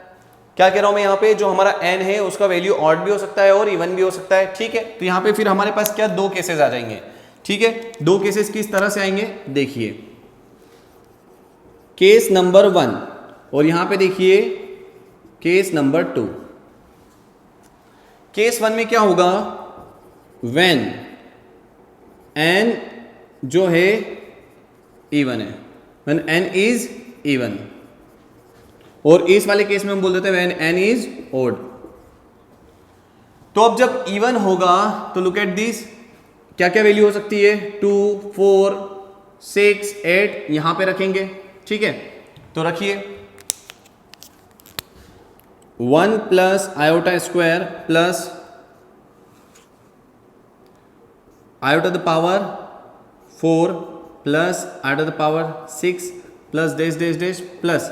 क्या कह रहा हूं मैं यहाँ पे, जो हमारा n है उसका वैल्यू ऑड भी हो सकता है और इवन भी हो सकता है। ठीक है, तो यहाँ पे फिर हमारे पास क्या दो केसेस आ जाएंगे। ठीक है, दो केसेस किस तरह से आएंगे देखिए, केस नंबर 1 और यहां पे देखिए केस नंबर 2। केस 1 में क्या होगा, व्हेन n जो है इवन है, व्हेन n इज इवन, और इस वाले केस में हम बोल देते हैं व्हेन n इज ओड। तो अब जब इवन होगा तो लुक एट दिस, क्या क्या वैल्यू हो सकती है, 2, 4, 6, 8 यहां पे रखेंगे। ठीक है, तो रखिए 1 plus iota square plus iota the power 4 plus iota the power 6 plus dash dash dash plus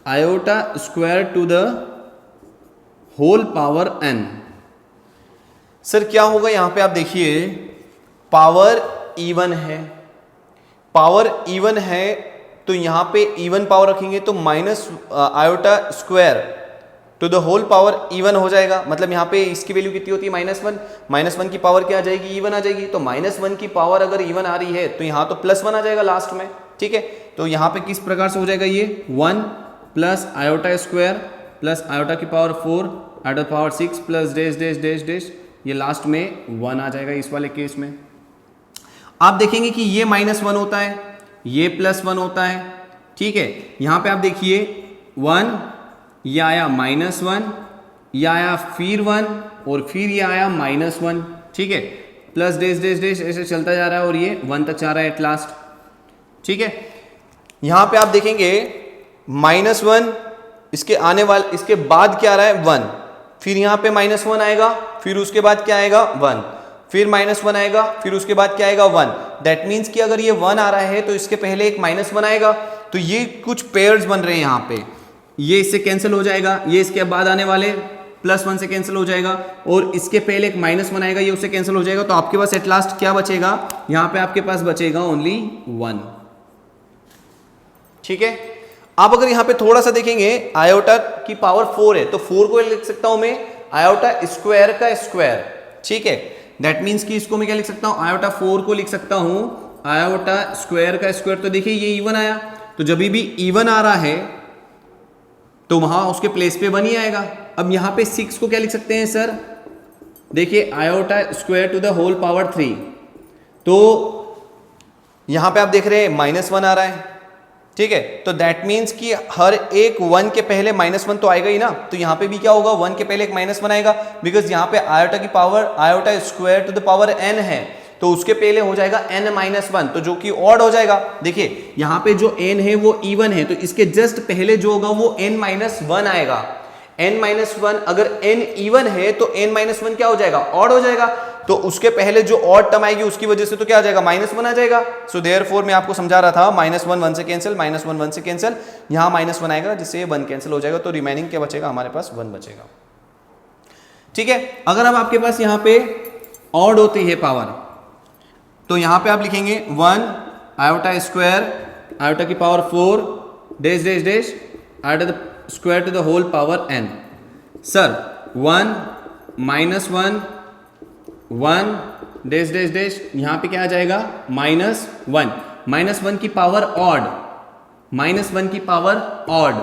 iota square to the whole power n। Sir क्या होगा यहां पे, आप देखिए पावर इवन है, पावर इवन है तो यहां पे इवन पावर रखेंगे तो minus iota square to the whole power even हो जाएगा। मतलब यहाँ पे इसकी वैल्यू कितनी होती है, -1, -1 की पावर क्या आ जाएगी, इवन आ जाएगी। तो -1 की पावर अगर इवन आ रही है तो यहाँ तो +1 आ जाएगा लास्ट में। ठीक है, तो यहाँ पे किस प्रकार से हो जाएगा ये, 1 plus iota square plus iota की power 4 iota power 6 plus dash dash dash dash, ये लास्ट में 1 आ जाएगा इस वाले केस में। आप देखेंगे कि ये -1 होता है, ये +1 होता है। ठीक है, यहाँ पे आप देखिए 1, ये आया -1, ये आया फिर 1 और फिर ये आया -1। ठीक है, प्लस डैश डैश डैश ऐसे चलता जा रहा है और ये 1 तक जा रहा है एट लास्ट। ठीक है, यहाँ पे आप देखेंगे -1, इसके आने वाले, इसके बाद क्या आ रहा है 1, फिर यहाँ पे -1 आएगा, फिर उसके बाद क्या आएगा 1, फिर -1 आएगा, फिर उसके बाद क्या आएगा 1। दैट मीन्स कि अगर ये 1 आ रहा है तो इसके पहले एक -1 आएगा, तो ये कुछ पेयर्स बन रहे हैं यहाँ पे, ये इससे कैंसिल हो जाएगा, ये इसके बाद आने वाले +1 से कैंसिल हो जाएगा और इसके पहले एक -1 आएगा, ये उससे कैंसिल हो जाएगा। तो आपके पास एट लास्ट क्या बचेगा, यहाँ पे आपके पास बचेगा ओनली 1। ठीक है, आप अगर यहाँ पे थोड़ा सा देखेंगे, आयोटा की पावर 4 है तो 4 को लिख सकता हूं मैं आयोटा स्क्वायर का स्क्वायर। ठीक है, दैट मीन्स कि इसको मैं क्या लिख सकता हूं, आयोटा 4 को लिख सकता हूं आयोटा स्क्वायर का स्क्वायर। तो देखिए ये इवन आया, तो जब भी इवन आ रहा है तो वहां उसके प्लेस पे 1 ही आएगा। अब यहां पे 6 को क्या लिख सकते हैं सर, देखिए iota square to the whole power 3, तो यहां पे आप देख रहे हैं -1 आ रहा है। ठीक है, तो दैट मीन्स कि हर एक 1 के पहले -1 तो आएगा ही ना, तो यहां पे भी क्या होगा, 1 के पहले एक -1 आएगा, बिकॉज यहां पे आयोटा की power iota square to the power n है, तो उसके पहले हो जाएगा n-1, तो जो कि ऑड हो जाएगा। देखिए यहां पे जो n है वो इवन है, तो इसके जस्ट पहले जो होगा वो n-1 आएगा। n-1 अगर n इवन है तो n-1 क्या हो जाएगा, ऑड हो जाएगा, तो उसके पहले जो ऑड टर्म आएगी उसकी वजह से तो क्या आ जाएगा, -1 आ जाएगा। सो देयरफॉर मैं आपको समझा रहा था -1 1 से कैंसिल, -1 1 से कैंसिल, यहां -1 आएगा जिससे 1 कैंसिल हो जाएगा, तो रिमेनिंग क्या बचेगा, हमारे पास 1 बचेगा। ठीक है, अगर अब आपके पास यहां पे ऑड होती है पावर, तो यहां पे आप लिखेंगे 1 आयोटा स्क्वायर आयोटा की power 4 dash dash dash iota the square to the whole power n। Sir 1 -1 1 dash dash dash, यहां पे क्या आ जाएगा -1, -1 की पावर ऑड, -1 की पावर ऑड,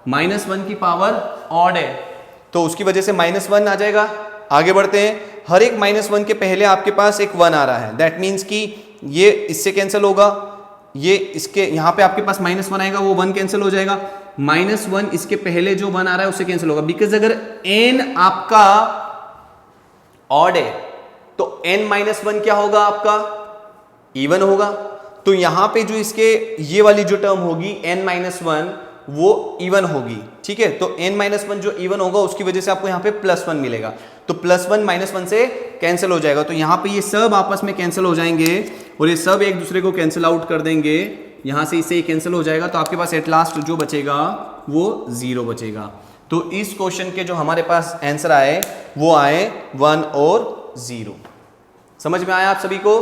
-1 की पावर ऑड है, तो उसकी वजह से -1 आ जाएगा। आगे बढ़ते हैं, हर एक -1 के पहले आपके पास एक 1 आ रहा है, दैट मीन्स कि ये इससे कैंसिल होगा, ये इसके यहां पे आपके पास -1 आएगा, वो 1 कैंसिल हो जाएगा, -1 इसके पहले जो 1 आ रहा है उससे कैंसिल होगा, बिकॉज अगर n आपका ऑड है तो n-1 क्या होगा, आपका इवन होगा। तो यहां पे जो इसके ये वाली जो टर्म होगी n-1 वो इवन होगी। ठीक है, तो n-1 जो इवन होगा उसकी वजह से आपको यहां पे +1 मिलेगा, तो +1 -1 से कैंसिल हो जाएगा, तो यहां पे ये सब आपस में कैंसिल हो जाएंगे और ये सब एक दूसरे को कैंसिल आउट कर देंगे, यहां से इससे कैंसिल हो जाएगा, तो आपके पास एट लास्ट जो बचेगा वो 0 बचेगा। तो इस क्वेश्चन के जो हमारे पास आंसर आए वो आए 1 और 0। समझ में आया आप सभी को?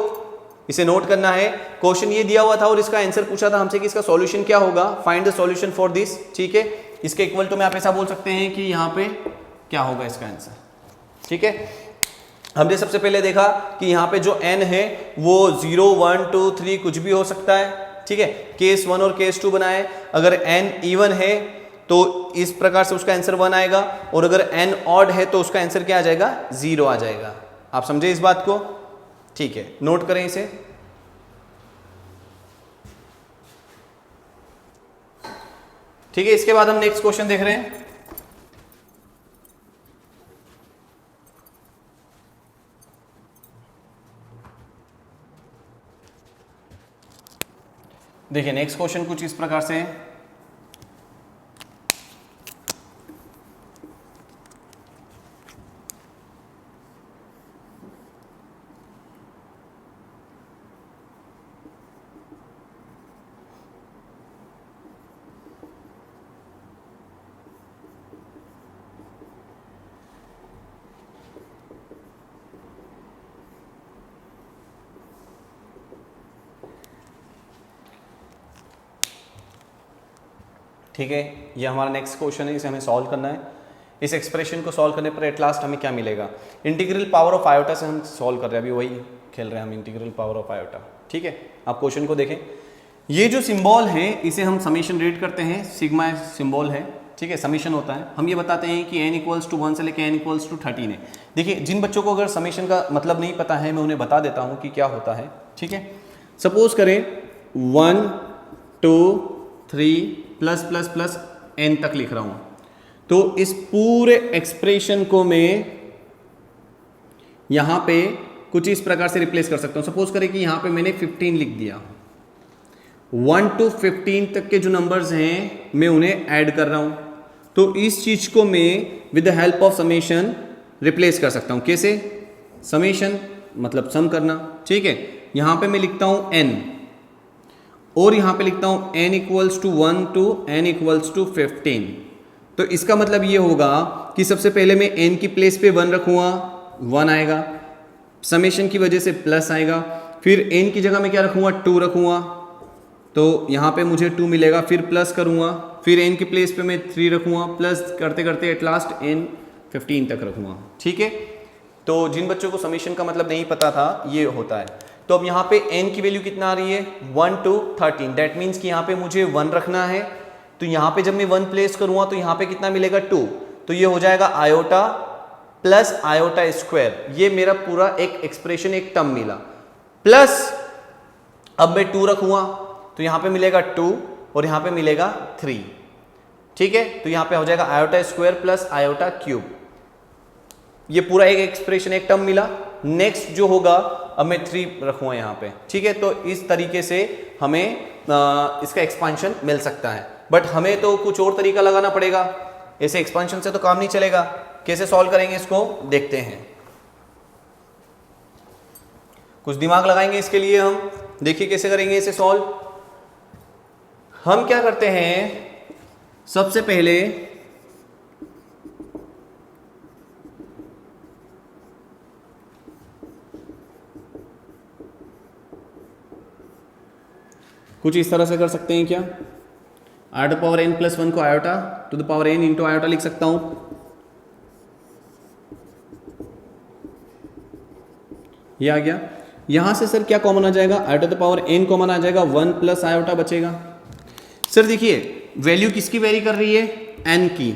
इसे नोट करना है। क्वेश्चन ये दिया हुआ था और इसका आंसर पूछा था हमसे कि इसका सॉल्यूशन क्या होगा, find the solution for this. ठीक है, इसके इक्वल टू में आप ऐसा बोल सकते हैं कि यहाँ पे क्या होगा इसका आंसर। ठीक है, हमने सबसे पहले देखा कि यहाँ पे जो n है वो 0 1 2 3 कुछ भी हो सकता है। ठीक है, केस 1 और केस 2 बनाए। अगर n इवन है तो इस प्रकार से उसका आंसर 1 आएगा, और अगर n ऑड है तो उसका आंसर क्या आ जाएगा, 0 आ जाएगा। आप समझे इस बात को? ठीक है, नोट करें इसे। ठीक है, इसके बाद हम नेक्स्ट क्वेश्चन देख रहे हैं। देखिए नेक्स्ट क्वेश्चन कुछ इस प्रकार से है। ठीक है, ये हमारा नेक्स्ट क्वेश्चन है, इसे हमें सॉल्व करना है। इस एक्सप्रेशन को सॉल्व करने पर एट लास्ट हमें क्या मिलेगा, इंटीग्रल पावर ऑफ आयोटा से हम सॉल्व कर रहे हैं, अभी वही खेल रहे हैं हम, इंटीग्रल पावर ऑफ आयोटा। ठीक है, आप क्वेश्चन को देखें, ये जो सिंबल है इसे हम समीशन रेट करते हैं, सिग्मा सिंबल है। ठीक है, समीशन होता है, हम ये बताते हैं कि n इक्वल्स टू 1 से लेकर n इक्वल्स टू 13 है। देखिए जिन बच्चों को अगर समीशन का मतलब नहीं पता है, मैं उन्हें बता देता हूँ कि क्या होता है। ठीक है, सपोज करें 1 2 3 प्लस प्लस प्लस n तक लिख रहा हूं, तो इस पूरे एक्सप्रेशन को मैं यहां पे कुछ इस प्रकार से रिप्लेस कर सकता हूं। सपोज करें कि यहां पे मैंने 15 लिख दिया, 1 to 15 तक के जो नंबर्स हैं मैं उन्हें ऐड कर रहा हूं, तो इस चीज को मैं with the help of summation replace कर सकता हूं। कैसे? समेशन मतलब सम करना। ठीक है, यहां पे मैं लिखता हूं n, और यहां पे लिखता हूं n equals to 1 to n equals to 15। तो इसका मतलब ये होगा कि सबसे पहले मैं n की प्लेस पे 1 रखूंगा, 1 आएगा, समेशन की वजह से प्लस आएगा, फिर n की जगह मैं क्या रखूंगा, 2 रखूंगा, तो यहां पे मुझे 2 मिलेगा, फिर प्लस करूंगा, फिर n की प्लेस पे मैं 3 रखूंगा, प्लस करते करते एट लास्ट n 15 तक रखूंगा। ठीक है, तो जिन बच्चों को समेशन का मतलब नहीं पता था ये होता है। तो अब यहाँ पे n की वैल्यू कितना आ रही है, 1 to 13, दैट मीन्स कि यहाँ पे मुझे 1 रखना है, तो यहाँ पे जब मैं 1 प्लेस करूँगा तो यहाँ पे कितना मिलेगा, 2, तो ये हो जाएगा आयोटा प्लस आयोटा स्क्वायर। ये मेरा पूरा एक एक्सप्रेशन, एक टर्म मिला, प्लस अब मैं 2 रखूँगा तो यहाँ पे मिलेगा 2 और यहाँ पे मिलेगा 3। ठीक है, तो यहाँ पे हो जाएगा iota square plus iota cube, ये पूरा एक एक्सप्रेशन, एक टर्म मिला। नेक्स्ट जो होगा, अब मैं 3 रखूंगा यहाँ पे। ठीक है, तो इस तरीके से हमें इसका एक्सपांशन मिल सकता है, बट हमें तो कुछ और तरीका लगाना पड़ेगा, ऐसे एक्सपांशन से तो काम नहीं चलेगा। कैसे सॉल्व करेंगे इसको देखते हैं, कुछ दिमाग लगाएंगे इसके लिए हम। देखिए कैसे करेंगे इसे सॉल्व। हम क्या करते हैं, सबसे पहले कुछ इस तरह से कर सकते हैं क्या, आयोटा पावर n प्लस 1 को iota to the power n into iota लिख सकता हूं, ये आ गया। यहां से सर क्या कॉमन आ जाएगा, iota the power n common आ जाएगा, 1 प्लस आयोटा बचेगा। सर देखिए वैल्यू किसकी वेरी कर रही है, n की,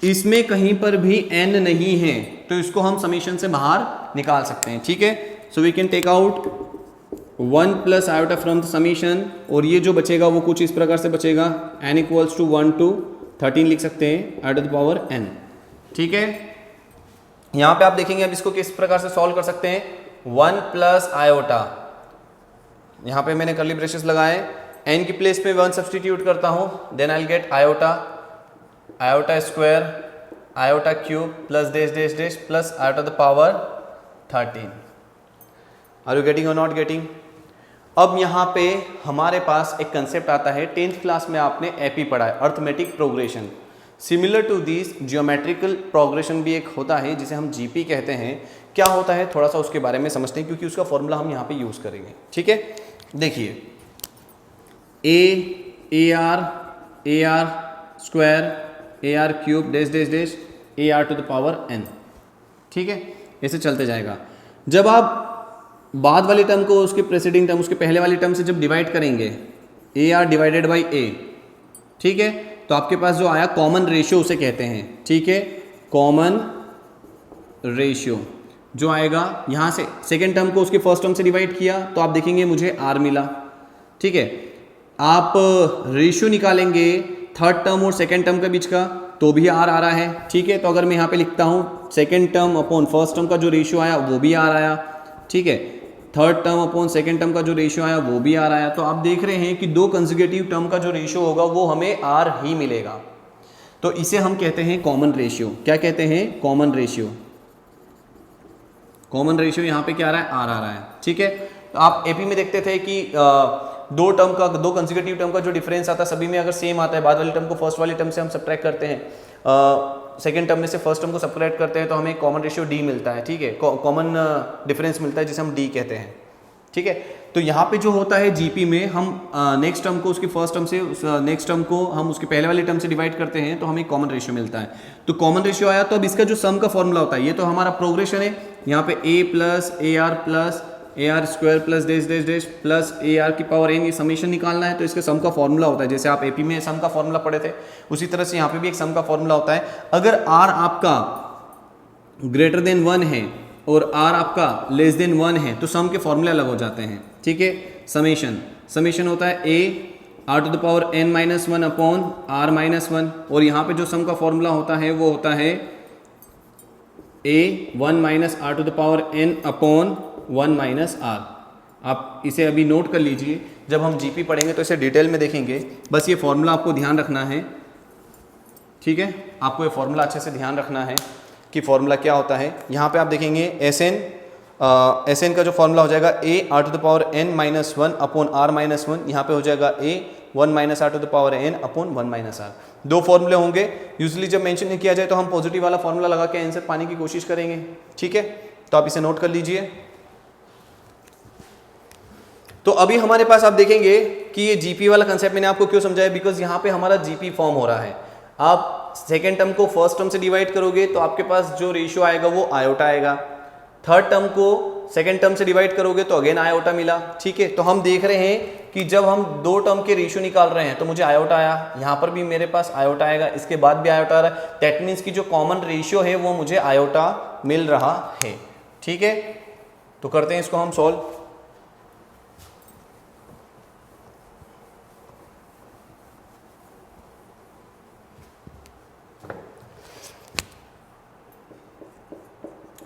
इसमें कहीं पर भी n नहीं है, तो इसको हम समीशन से बाहर निकाल सकते हैं। ठीक है, so we can take out 1 plus iota from the summation, और ये जो बचेगा वो कुछ इस प्रकार से बचेगा, n इक्वल्स टू 1 to 13 लिख सकते हैं, आयोटा द पावर n। ठीक है, यहाँ पे आप देखेंगे अब इसको किस प्रकार से सॉल्व कर सकते हैं, 1 प्लस आयोटा, यहाँ पे मैंने कर्ली ब्रेसेस लगाए, n की प्लेस पे 1 सब्सटीट्यूट करता हूँ, then I will get iota, iota square, iota cube plus dash dash dash plus iota the power 13। Are you getting और नॉट गेटिंग? अब यहाँ पे हमारे पास एक कंसेप्ट आता है, 10th क्लास में आपने एपी पढ़ा है, arithmetic progression. Similar to this geometrical progression भी एक होता है जिसे हम जीपी कहते हैं, क्या होता है थोड़ा सा उसके बारे में समझते हैं, क्योंकि उसका फॉर्मूला हम यहाँ पे यूज करेंगे। ठीक है, देखिए a r square a r cube dash dash dash a r to the power n. ठीक है, ऐसे चलते जाएगा। जब आप बाद वाली टर्म को उसके प्रेसिडिंग टर्म, उसके पहले वाली टर्म से जब डिवाइड करेंगे, ए आर डिवाइडेड बाई ए, ठीक है, तो आपके पास जो आया कॉमन रेशियो उसे कहते हैं। ठीक है, कॉमन रेशियो जो आएगा यहाँ से सेकेंड टर्म को उसके फर्स्ट टर्म से डिवाइड किया तो आप देखेंगे मुझे आर मिला। ठीक है, आप रेशियो निकालेंगे थर्ड टर्म और सेकेंड टर्म के बीच का तो भी आर आ रहा है। ठीक है, तो अगर मैं यहाँ पे लिखता हूँ second term upon first term का जो रेशियो आया वो भी आर आया। ठीक है, third term upon second term का जो रेशियो आया वो भी आर आया। तो आप देख रहे हैं कि दो कंसेक्यूटिव टर्म का जो रेशियो होगा वो हमें आर ही मिलेगा। तो इसे हम कहते हैं कॉमन रेशियो। क्या कहते हैं? Common ratio. कॉमन रेशियो यहाँ पे क्या आ रहा है? आर आ रहा है। ठीक है, तो आप एपी में देखते थे कि दो कंसेक्यूटिव टर्म का जो डिफरेंस आता है सभी में अगर सेम आता है, बाद वाली टर्म को फर्स्ट वाली टर्म से हम सब्ट्रैक्ट करते हैं, सेकेंड टर्म में से फर्स्ट टर्म को सब्ट्रैक्ट करते हैं तो हमें कॉमन रेशियो डी मिलता है। ठीक है, कॉमन डिफरेंस मिलता है जिसे हम डी कहते हैं। ठीक है, तो यहाँ पे जो होता है जीपी में हम नेक्स्ट टर्म को उसकी फर्स्ट टर्म से नेक्स्ट टर्म को हम उसके पहले वाली टर्म से डिवाइड करते हैं तो हमें कॉमन रेशियो मिलता है। तो कॉमन रेशियो आया तो अब इसका जो सम का फॉर्मूला होता है, ये तो हमारा प्रोग्रेशन है, यहाँ पे a plus A r square plus dash dash dash plus A R की पावर एन, ये समेशन निकालना है तो इसके सम का फॉर्मूला होता है। जैसे आप एपी में सम का फॉर्मूला पढ़े थे उसी तरह से यहाँ पे भी एक सम का फॉर्मूला होता है। अगर आर आपका ग्रेटर देन 1 है और आर आपका लेस देन 1 है तो सम के फॉर्मूले अलग हो जाते हैं। ठीक है, समेशन होता है a r to the power n minus 1 upon r minus 1, और यहाँ पे जो सम का फॉर्मूला होता है वो होता है a 1 minus r to the power n upon 1 minus r. आप इसे अभी नोट कर लीजिए, जब हम जीपी पढ़ेंगे तो इसे डिटेल में देखेंगे। बस ये फॉर्मूला आपको ध्यान रखना है। ठीक है, आपको ये फॉर्मूला अच्छे से ध्यान रखना है कि फॉर्मूला क्या होता है। यहाँ पे आप देखेंगे एस एन का जो फॉर्मूला हो जाएगा a r to the power n minus 1 upon r minus 1, यहाँ पे हो जाएगा a 1 minus r to the power n upon 1 minus r. दो फॉर्मूले होंगे। यूजुअली जब मेंशन नहीं किया जाए तो हम पॉजिटिव वाला फॉर्मूला लगा के आंसर पाने की कोशिश करेंगे। ठीक है, तो आप इसे नोट कर लीजिए। तो अभी हमारे पास आप देखेंगे कि ये जीपी वाला कंसेप्ट मैंने आपको क्यों समझाया, बिकॉज यहाँ पे हमारा जीपी फॉर्म हो रहा है। आप सेकेंड टर्म को फर्स्ट टर्म से डिवाइड करोगे तो आपके पास जो रेशियो आएगा वो आयोटा आएगा। थर्ड टर्म को सेकेंड टर्म से डिवाइड करोगे तो अगेन आयोटा मिला। ठीक है, तो हम देख रहे हैं कि जब हम दो टर्म के रेशियो निकाल रहे हैं तो मुझे आयोटा आया, यहाँ पर भी मेरे पास आयोटा आएगा, इसके बाद भी आयोटा आ रहा है। दैट मीन्स की जो कॉमन रेशियो है वो मुझे आयोटा मिल रहा है। ठीक है, तो करते हैं इसको हम सॉल्व।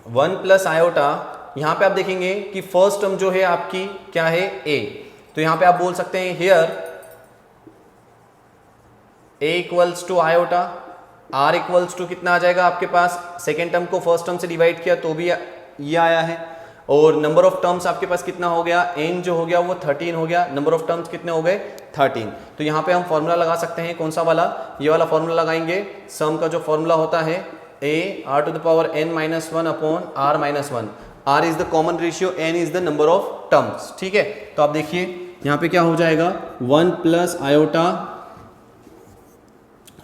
वन प्लस आयोटा, यहां पे आप देखेंगे कि फर्स्ट टर्म जो है आपकी क्या है? ए। तो यहां पे आप बोल सकते हैं here a equals to iota, r equals to कितना आ जाएगा आपके पास? सेकेंड टर्म को फर्स्ट टर्म से डिवाइड किया तो भी ये आया है, और नंबर ऑफ टर्म्स आपके पास कितना हो गया? एन जो हो गया वो 13 हो गया। नंबर ऑफ टर्म्स कितने हो गए? 13। तो यहाँ पे हम फॉर्मूला लगा सकते हैं, कौन सा वाला? ये वाला फॉर्मूला लगाएंगे। सम का जो फॉर्मूला होता है a r to the power n minus 1 upon r minus 1। r is the common ratio, n is the number of terms। ठीक है, तो आप देखिए यहाँ पे क्या हो जाएगा? 1 प्लस आयोटा,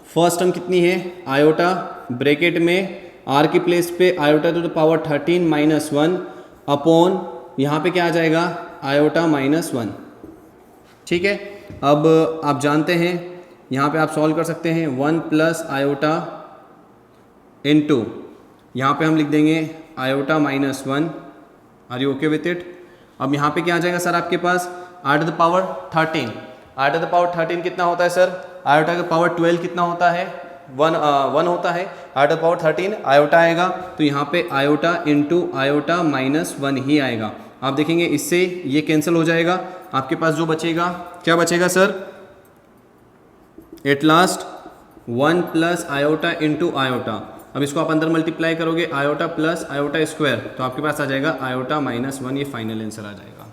फर्स्ट टर्म कितनी है? आयोटा, ब्रैकेट में r की प्लेस पे iota to the power 13 minus 1 upon यहाँ पे क्या आ जाएगा? Iota minus 1। ठीक है, अब आप जानते हैं यहाँ पे आप सॉल्व कर सकते हैं। 1 प्लस आयोटा इनटू यहाँ पे हम लिख देंगे iota minus 1। Are you okay with it? अब यहाँ पे क्या आ जाएगा सर आपके पास? R to the power 13। Are to the power 13 कितना होता है सर? आयोटा का पावर 12 कितना होता है? 1 होता है। R to the power 13 iota आएगा, तो यहाँ पे आयोटा इंटू आयोटा माइनस 1 ही आएगा। आप देखेंगे इससे ये कैंसिल हो जाएगा, आपके पास जो बचेगा क्या बचेगा sir? At last 1 plus iota into iota. अब इसको आप अंदर मल्टीप्लाई करोगे, आयोटा प्लस आयोटा स्क्वायर, तो आपके पास आ जाएगा आयोटा माइनस 1। ये फाइनल आंसर आ जाएगा।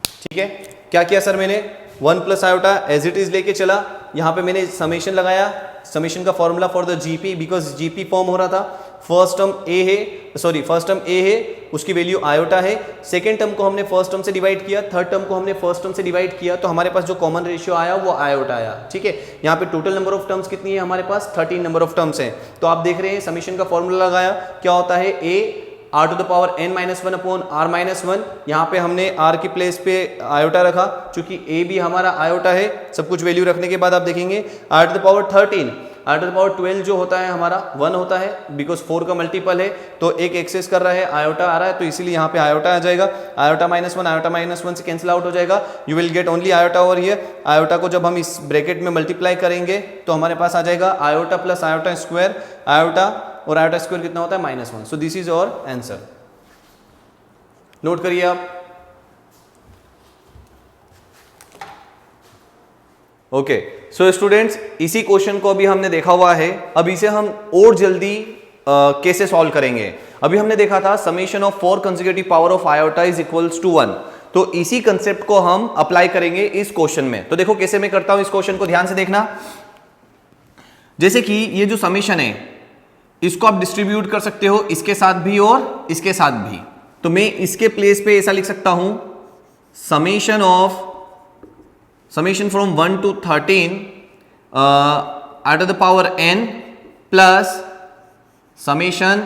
ठीक है, क्या किया सर मैंने? 1 plus iota as it is लेके चला, यहाँ पे मैंने समेशन लगाया, समेशन का formula for the GP, because GP form हो रहा था। फर्स्ट टर्म ए है, सॉरी फर्स्ट टर्म ए है, उसकी वैल्यू आयोटा है, सेकेंड टर्म को हमने फर्स्ट टर्म से डिवाइड किया, थर्ड टर्म को हमने फर्स्ट टर्म से डिवाइड किया, तो हमारे पास जो कॉमन रेशियो आया वो आयोटा आया। ठीक है, यहाँ पे टोटल नंबर ऑफ टर्म्स कितनी है हमारे पास, 13 नंबर ऑफ टर्म्स हैं। तो आप देख रहे हैं समीशन का फॉर्मूला लगाया, क्या होता है, a r to the power n minus one upon r minus one. यहाँ पे हमने आर की प्लेस पे आयोटा रखा, चूंकि ए भी हमारा आयोटा है, सब कुछ वैल्यू रखने के बाद आप देखेंगे r to the power 13, are to the power 12 जो होता है हमारा 1 होता है, बिकॉज 4 का मल्टीपल है, तो एक एक्सेस कर रहा है, आयोटा आ रहा है, तो इसीलिए यहाँ पे आयोटा आ जाएगा। आयोटा माइनस वन से कैंसिल आउट हो जाएगा, you will get only iota over here. Iota को जब हम इस ब्रैकेट में मल्टीप्लाई करेंगे तो हमारे पास आ जाएगा iota plus iota square, iota और आयोटा स्क्वायर कितना होता है -1। So this is our answer. Note करिए आप। ओके, सो स्टूडेंट्स इसी क्वेश्चन को अभी हमने देखा हुआ है, अब इसे हम और जल्दी कैसे सॉल्व करेंगे। अभी हमने देखा था summation of 4 consecutive power of iota is equals to 1, तो इसी कंसेप्ट को हम अप्लाई करेंगे इस क्वेश्चन में। तो देखो कैसे मैं करता हूं इस क्वेश्चन को, ध्यान से देखना। जैसे कि ये जो समेशन है इसको आप डिस्ट्रीब्यूट कर सकते हो इसके साथ भी और इसके साथ भी, तो मैं इसके प्लेस पे ऐसा लिख सकता हूं, summation from 1 to 13 out of the power n plus summation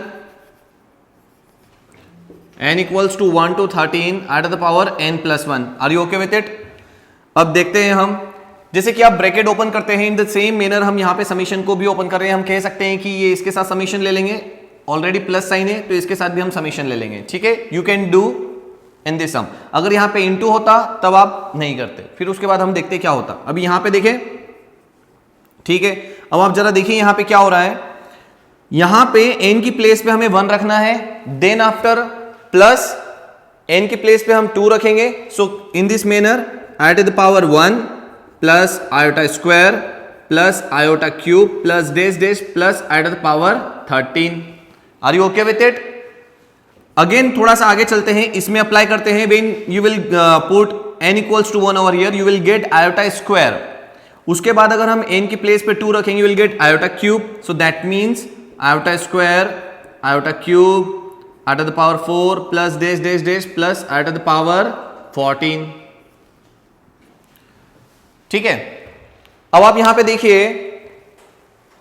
n equals to 1 to 13 out of the power n plus 1। Are you okay with it? अब देखते हैं हम, जैसे कि आप ब्रैकेट ओपन करते हैं इन द सेम मैनर हम यहाँ पे समीशन को भी ओपन कर रहे हैं। हम कह सकते हैं कि ये इसके साथ समीशन ले लेंगे, ऑलरेडी प्लस साइन है तो इसके साथ भी हम समीशन ले लेंगे। ठीक है, you can do in this sum. अगर यहाँ पे इनटू होता तब आप नहीं करते, फिर उसके बाद हम देखते क्या होता। अभी यहाँ पे देखें, ठीक है, अब आप जरा देखिए यहाँ पे क्या हो रहा है। यहाँ पे n की प्लेस पे हमें 1 रखना है, देन आफ्टर प्लस n की प्लेस पे हम 2 रखेंगे। So in this manner I to the power 1 plus iota square plus iota cube plus dash dash plus I to the power 13। Are you okay with it? Again थोड़ा सा आगे चलते हैं, इसमें अप्लाई करते हैं। When you will put n equals to 1 over here, you will get iota square. उसके बाद अगर हम n की प्लेस पे 2 रखेंगे, you will get iota cube. So that means iota square iota cube i to the power 4 plus dash dash dash plus I to the power 14। ठीक है, अब आप यहां पे देखिए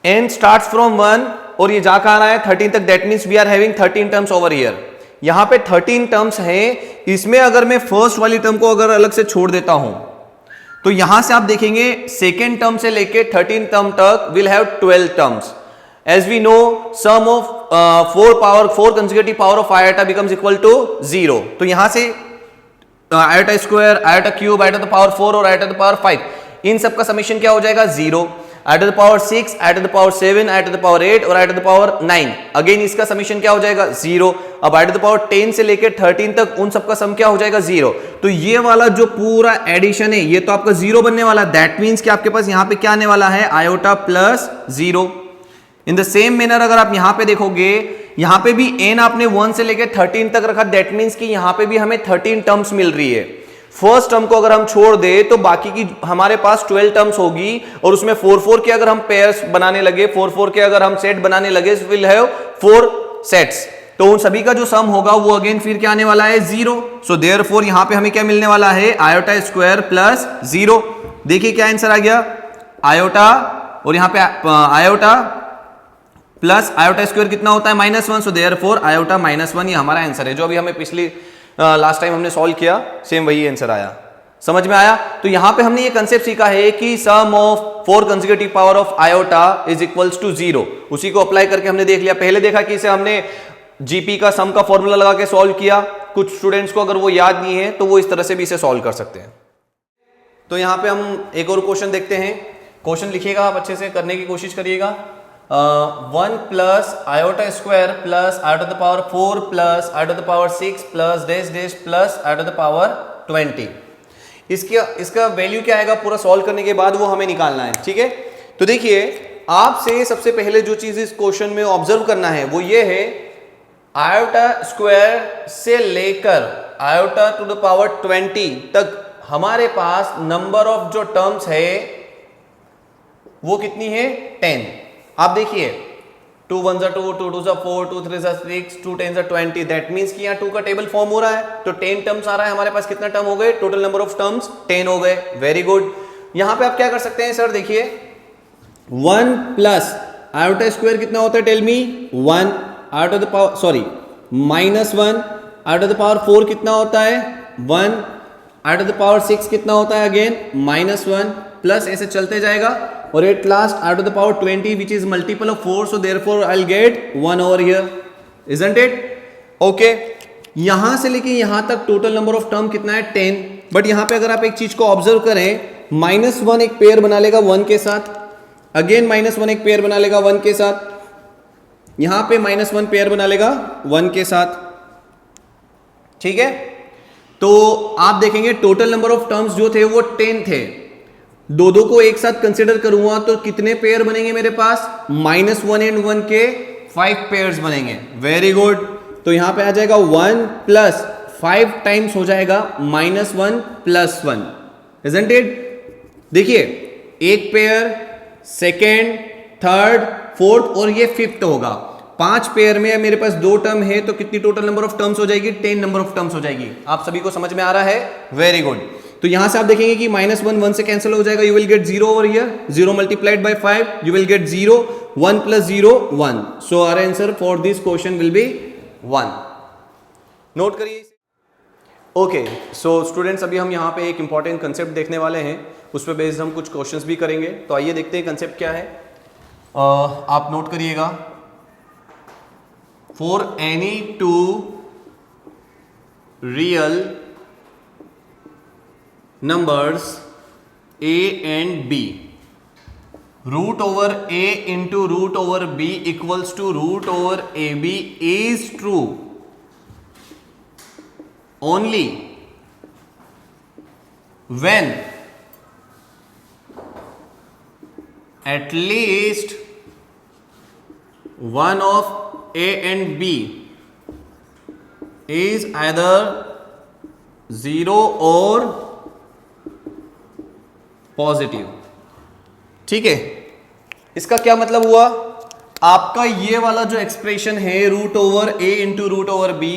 n स्टार्ट्स फ्रॉम 1 और ये जा कहां रहा है 13 तक, that means we are having 13 terms over here. यहां पे 13 टर्म्स हैं, इसमें अगर मैं फर्स्ट वाली टर्म को अगर अलग से छोड़ देता हूं तो यहां से आप देखेंगे सेकेंड टर्म से लेके 13 टर्म तक will have 12 terms. As we know sum of 4 consecutive power of iota becomes equal to 0। तो यहां से iota square iota cube iota the power 4 और आयोटा द पावर 5, इन सब का समीशन क्या हो जाएगा 0। Iota the power 6 iota the power 7 iota the power 8 और आयोटा द पावर 9, अगेन इसका समीशन क्या हो जाएगा 0। अब आयोटा द पावर 10 से लेकर 13 तक उन सब का सम क्या हो जाएगा 0। तो ये वाला जो पूरा एडिशन है ये तो आपका 0 बनने वाला, दैट मीन्स कि आपके पास यहां पे क्या आने वाला है iota plus 0। In the same manner अगर आप यहां पे देखोगे, यहां पे भी n आपने 1 से लेकर 13 तक रखा, दैट मीन्स कि यहां पे भी हमें 13 टर्म्स मिल रही है। फर्स्ट टर्म को अगर हम छोड़ दे तो बाकी की हमारे पास 12 टर्म्स होगी, और उसमें 4 के अगर हम पेयर्स बनाने लगे, 4 के अगर हम सेट बनाने लगे, विल हैव 4 सेट्स, तो उन सभी का जो सम होगा वो अगेन फिर क्या आने वाला है 0। सो देयरफॉर यहां पे हमें क्या मिलने वाला है आयोटा स्क्वायर प्लस 0। देखिए क्या आंसर आ गया, आयोटा और यहां पे आयोटा प्लस आयोटा स्क्वायर कितना होता है -1। सो देयरफॉर आयोटा -1 ये हमारा आंसर है, जो अभी हमें पिछली लास्ट टाइम हमने सॉल्व किया सेम वही आंसर आया। समझ में आया? तो यहां पे हमने ये कंसेप्ट सीखा है कि sum of 4 consecutive power of iota is equals to 0। उसी को अप्लाई करके हमने देख लिया। पहले देखा कि इसे हमने जीपी का सम का फॉर्मूला लगा के सॉल्व किया। कुछ स्टूडेंट्स को अगर वो याद नहीं है तो वो इस तरह से भी इसे सॉल्व कर सकते हैं। तो यहां पे हम एक और क्वेश्चन देखते हैं। क्वेश्चन लिखिएगा आप अच्छे से, करने की कोशिश करिएगा। 1 plus iota square plus iota the power 4 plus iota the power 6 plus dash dash plus iota the power 20। इसका वैल्यू क्या आएगा पूरा सॉल्व करने के बाद वो हमें निकालना है। ठीक है, तो देखिए आपसे सबसे पहले जो चीज इस क्वेश्चन में ऑब्जर्व करना है वो ये है, आयोटा स्क्वायर से लेकर आयोटा टू द पावर 20 तक हमारे पास नंबर ऑफ जो टर्म्स है वो कितनी है 10। आप देखिए 2 1 2, 2 2 4, 2 3 6, 2 10 20. दैट मीन्स कि यहाँ 2 का टेबल फॉर्म हो रहा है, तो 10 टर्म्स आ रहा है हमारे पास। कितना टर्म हो गए? टोटल नंबर ऑफ टर्म्स 10 हो गए। Very good. यहाँ पे आप क्या कर सकते हैं सर? देखिए 1 प्लस आयोटा स्क्वायर कितना होता है? Tell me. 1 iota the power, sorry minus 1 iota the power 4 कितना होता है? 1 आयोटा द पावर 6 कितना होता है? अगेन माइनस 1, प्लस ऐसे चलते जाएगा, और at last iota the power 20 which is multiple of 4, so therefore I will get 1 over here, isn't it? Okay, यहां से लेके यहां तक टोटल नंबर ऑफ टर्म कितना है? 10। बट यहां पे अगर आप एक चीज को ऑब्जर्व करें, -1 एक पेयर बना लेगा 1 के साथ, अगेन -1 एक पेयर बना लेगा 1 के साथ, यहां पे -1 पेयर बना लेगा 1 के साथ, ठीक है? तो आप देखेंगे टोटल नंबर ऑफ टर्म्स जो थे वो 10 थे। दो को एक साथ कंसिडर करूंगा तो कितने पेयर बनेंगे मेरे पास? -1 एंड 1 के 5 पेयर्स बनेंगे। Very good. तो यहां पे आ जाएगा 1 प्लस 5 टाइम्स हो जाएगा -1 प्लस 1, इजंट इट? देखिए एक पेयर, सेकेंड, थर्ड, फोर्थ और ये फिफ्थ होगा। 5 पेयर में मेरे पास 2 टर्म है, तो कितनी टोटल नंबर ऑफ टर्म्स हो जाएगी? 10 नंबर ऑफ टर्म्स हो जाएगी। आप सभी को समझ में आ रहा है? Very good. तो यहां से आप देखेंगे कि -1 1 से कैंसिल हो जाएगा, you will get 0 over here, 0 multiplied by 5, you will get 0, 1 plus 0 1, so our answer for this question will be 1। Note करिए। ओके, सो स्टूडेंट्स अभी हम यहाँ पे एक इंपॉर्टेंट कंसेप्ट देखने वाले हैं, उस पर बेस्ड हम कुछ क्वेश्चंस भी करेंगे। तो आइए देखते हैं कंसेप्ट क्या है। आप नोट करिएगा। For any 2 real numbers a and b, root over a into root over b equals to root over ab is true only when at least one of a and b is either 0 or positive. ठीक है, इसका क्या मतलब हुआ? आपका ये वाला जो एक्सप्रेशन है root over a into root over b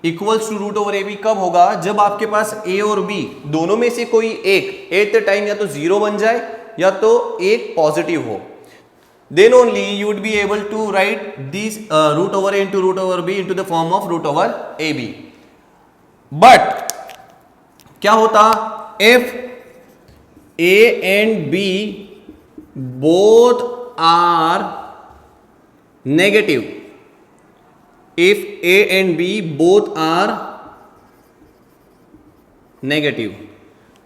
equals to root over A b कब होगा? जब आपके पास ए और बी दोनों में से कोई एक एट द टाइम या तो 0 बन जाए या तो एक पॉजिटिव हो, then only you would be able to write this root over a into root over b into the form of root over A b. But क्या होता? If A and B both are negative, if A and B both are negative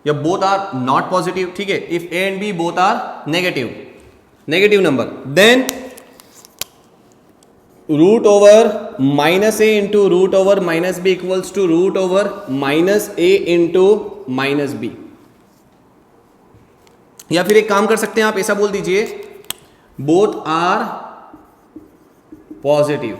या both are not positive, ठीक है? if A and B both are negative number, then root over minus A into root over minus B equals to root over minus A into minus B। या फिर एक काम कर सकते हैं, आप ऐसा बोल दीजिए बोथ आर पॉजिटिव,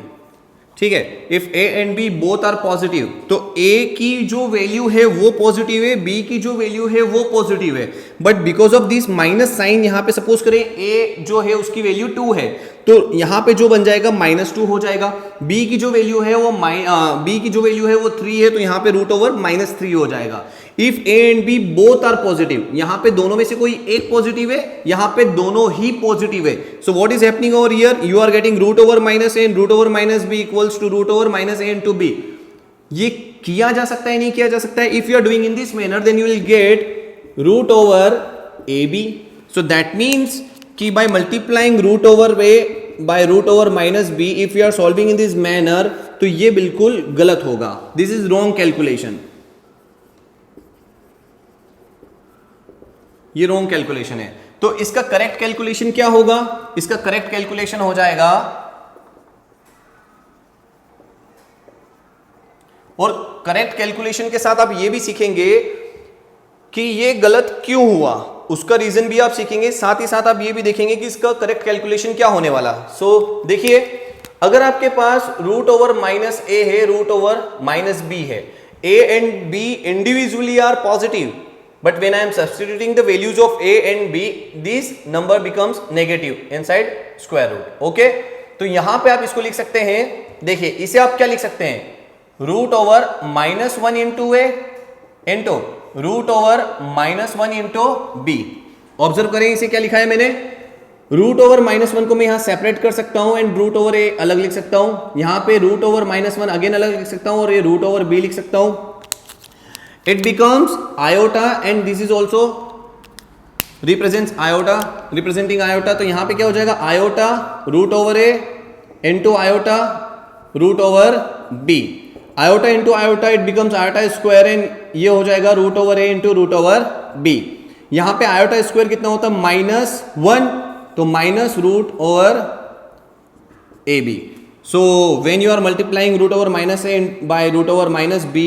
ठीक है? If a and b both are positive, तो ए की जो वैल्यू है वो पॉजिटिव है, बी की जो वैल्यू है वो पॉजिटिव है, but because of this minus sign यहां पे सपोज करें ए जो है उसकी वैल्यू 2 है, तो यहां पे जो बन जाएगा -2 हो जाएगा। बी की जो वैल्यू है वो 3 है, तो यहां पे रूट ओवर -3 हो जाएगा। If a and b both are positive, यहां पे दोनों में से कोई एक पॉजिटिव है, यहां पे दोनों ही पॉजिटिव है, so what is happening over here? You are getting root over minus a root over minus b equals to root over minus a into b. ये किया जा सकता है, नहीं किया जा सकता है? If you are doing in this manner then you will get root over A B. So that means कि by multiplying root over A by root over minus B, if you are solving in this manner, तो ये बिल्कुल गलत होगा। This is wrong calculation, ये wrong calculation है। तो इसका करेक्ट कैलकुलेशन क्या होगा? इसका करेक्ट कैलकुलेशन हो जाएगा, और करेक्ट कैलकुलेशन के साथ आप ये भी सीखेंगे कि ये गलत क्यों हुआ, उसका रीजन भी आप सीखेंगे। साथ ही साथ आप ये भी देखेंगे कि इसका करेक्ट कैलकुलेशन क्या होने वाला। सो देखिए, अगर आपके पास रूट ओवर माइनस ए है, रूट ओवर माइनस बी है, a and b individually are positive, but when I am substituting the values of a and b, this number becomes negative inside square root. Okay, तो यहां पे आप इसको लिख सकते हैं, देखिए इसे आप क्या लिख सकते हैं, √(-1) इंटू ए इंटू √(-1) इंटू बी। ऑब्जर्व करें इसे क्या लिखा है मैंने, √(-1) को मैं यहां सेपरेट कर सकता हूं एंड √(a) अलग लिख सकता हूं, यहां पे √(-1) अगेन अलग लिख सकता हूं और ये √(b) लिख सकता हूं। It becomes iota and this is also represents iota, representing iota. तो यहां पे क्या हो जाएगा, iota √(a) into iota √(b), iota into iota it becomes iota square and ये हो जाएगा √(a) इंटू √(b). यहां पे आयोटा स्क्वायर कितना होता है, -1, तो -√(ab). सो when you are multiplying √(-a) by √(-b),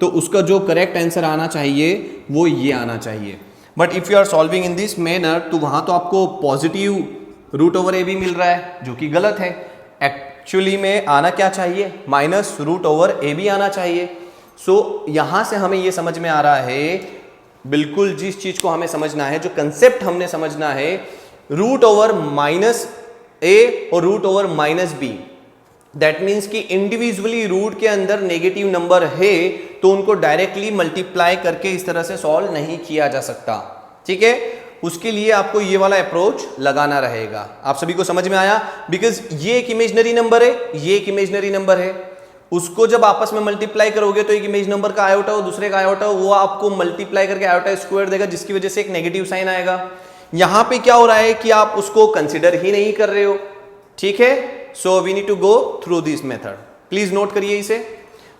तो उसका जो करेक्ट आंसर आना चाहिए वो ये आना चाहिए। But if you are solving in this manner, तो वहां तो आपको पॉजिटिव √(a) मिल रहा है, जो कि गलत है। एक्चुअली में आना क्या चाहिए, -√(a) आना चाहिए। सो यहां से हमें ये समझ में आ रहा है, बिल्कुल जिस चीज को हमें समझना है, जो कंसेप्ट हमने समझना है, √(-a) और √(-b), दैट मीन्स कि इंडिविजुअली रूट के अंदर नेगेटिव नंबर है तो उनको डायरेक्टली मल्टीप्लाई करके इस तरह से सॉल्व नहीं किया जा सकता, ठीक है। उसके लिए आपको ये वाला अप्रोच लगाना रहेगा। आप सभी को समझ में आया, बिकॉज ये एक इमेजिनरी नंबर है, ये एक इमेजिनरी नंबर है, उसको जब आपस में मल्टीप्लाई करोगे तो एक इमेज नंबर का आयोटा हो, दूसरे का आयोटा हो, वो आपको मल्टीप्लाई करके आयोटा स्क्वायर देगा, जिसकी वजह से एक नेगेटिव साइन आएगा। यहां पे क्या हो रहा है कि आप उसको कंसिडर ही नहीं कर रहे हो, ठीक है। So we need to go through this method, please note करिए इसे।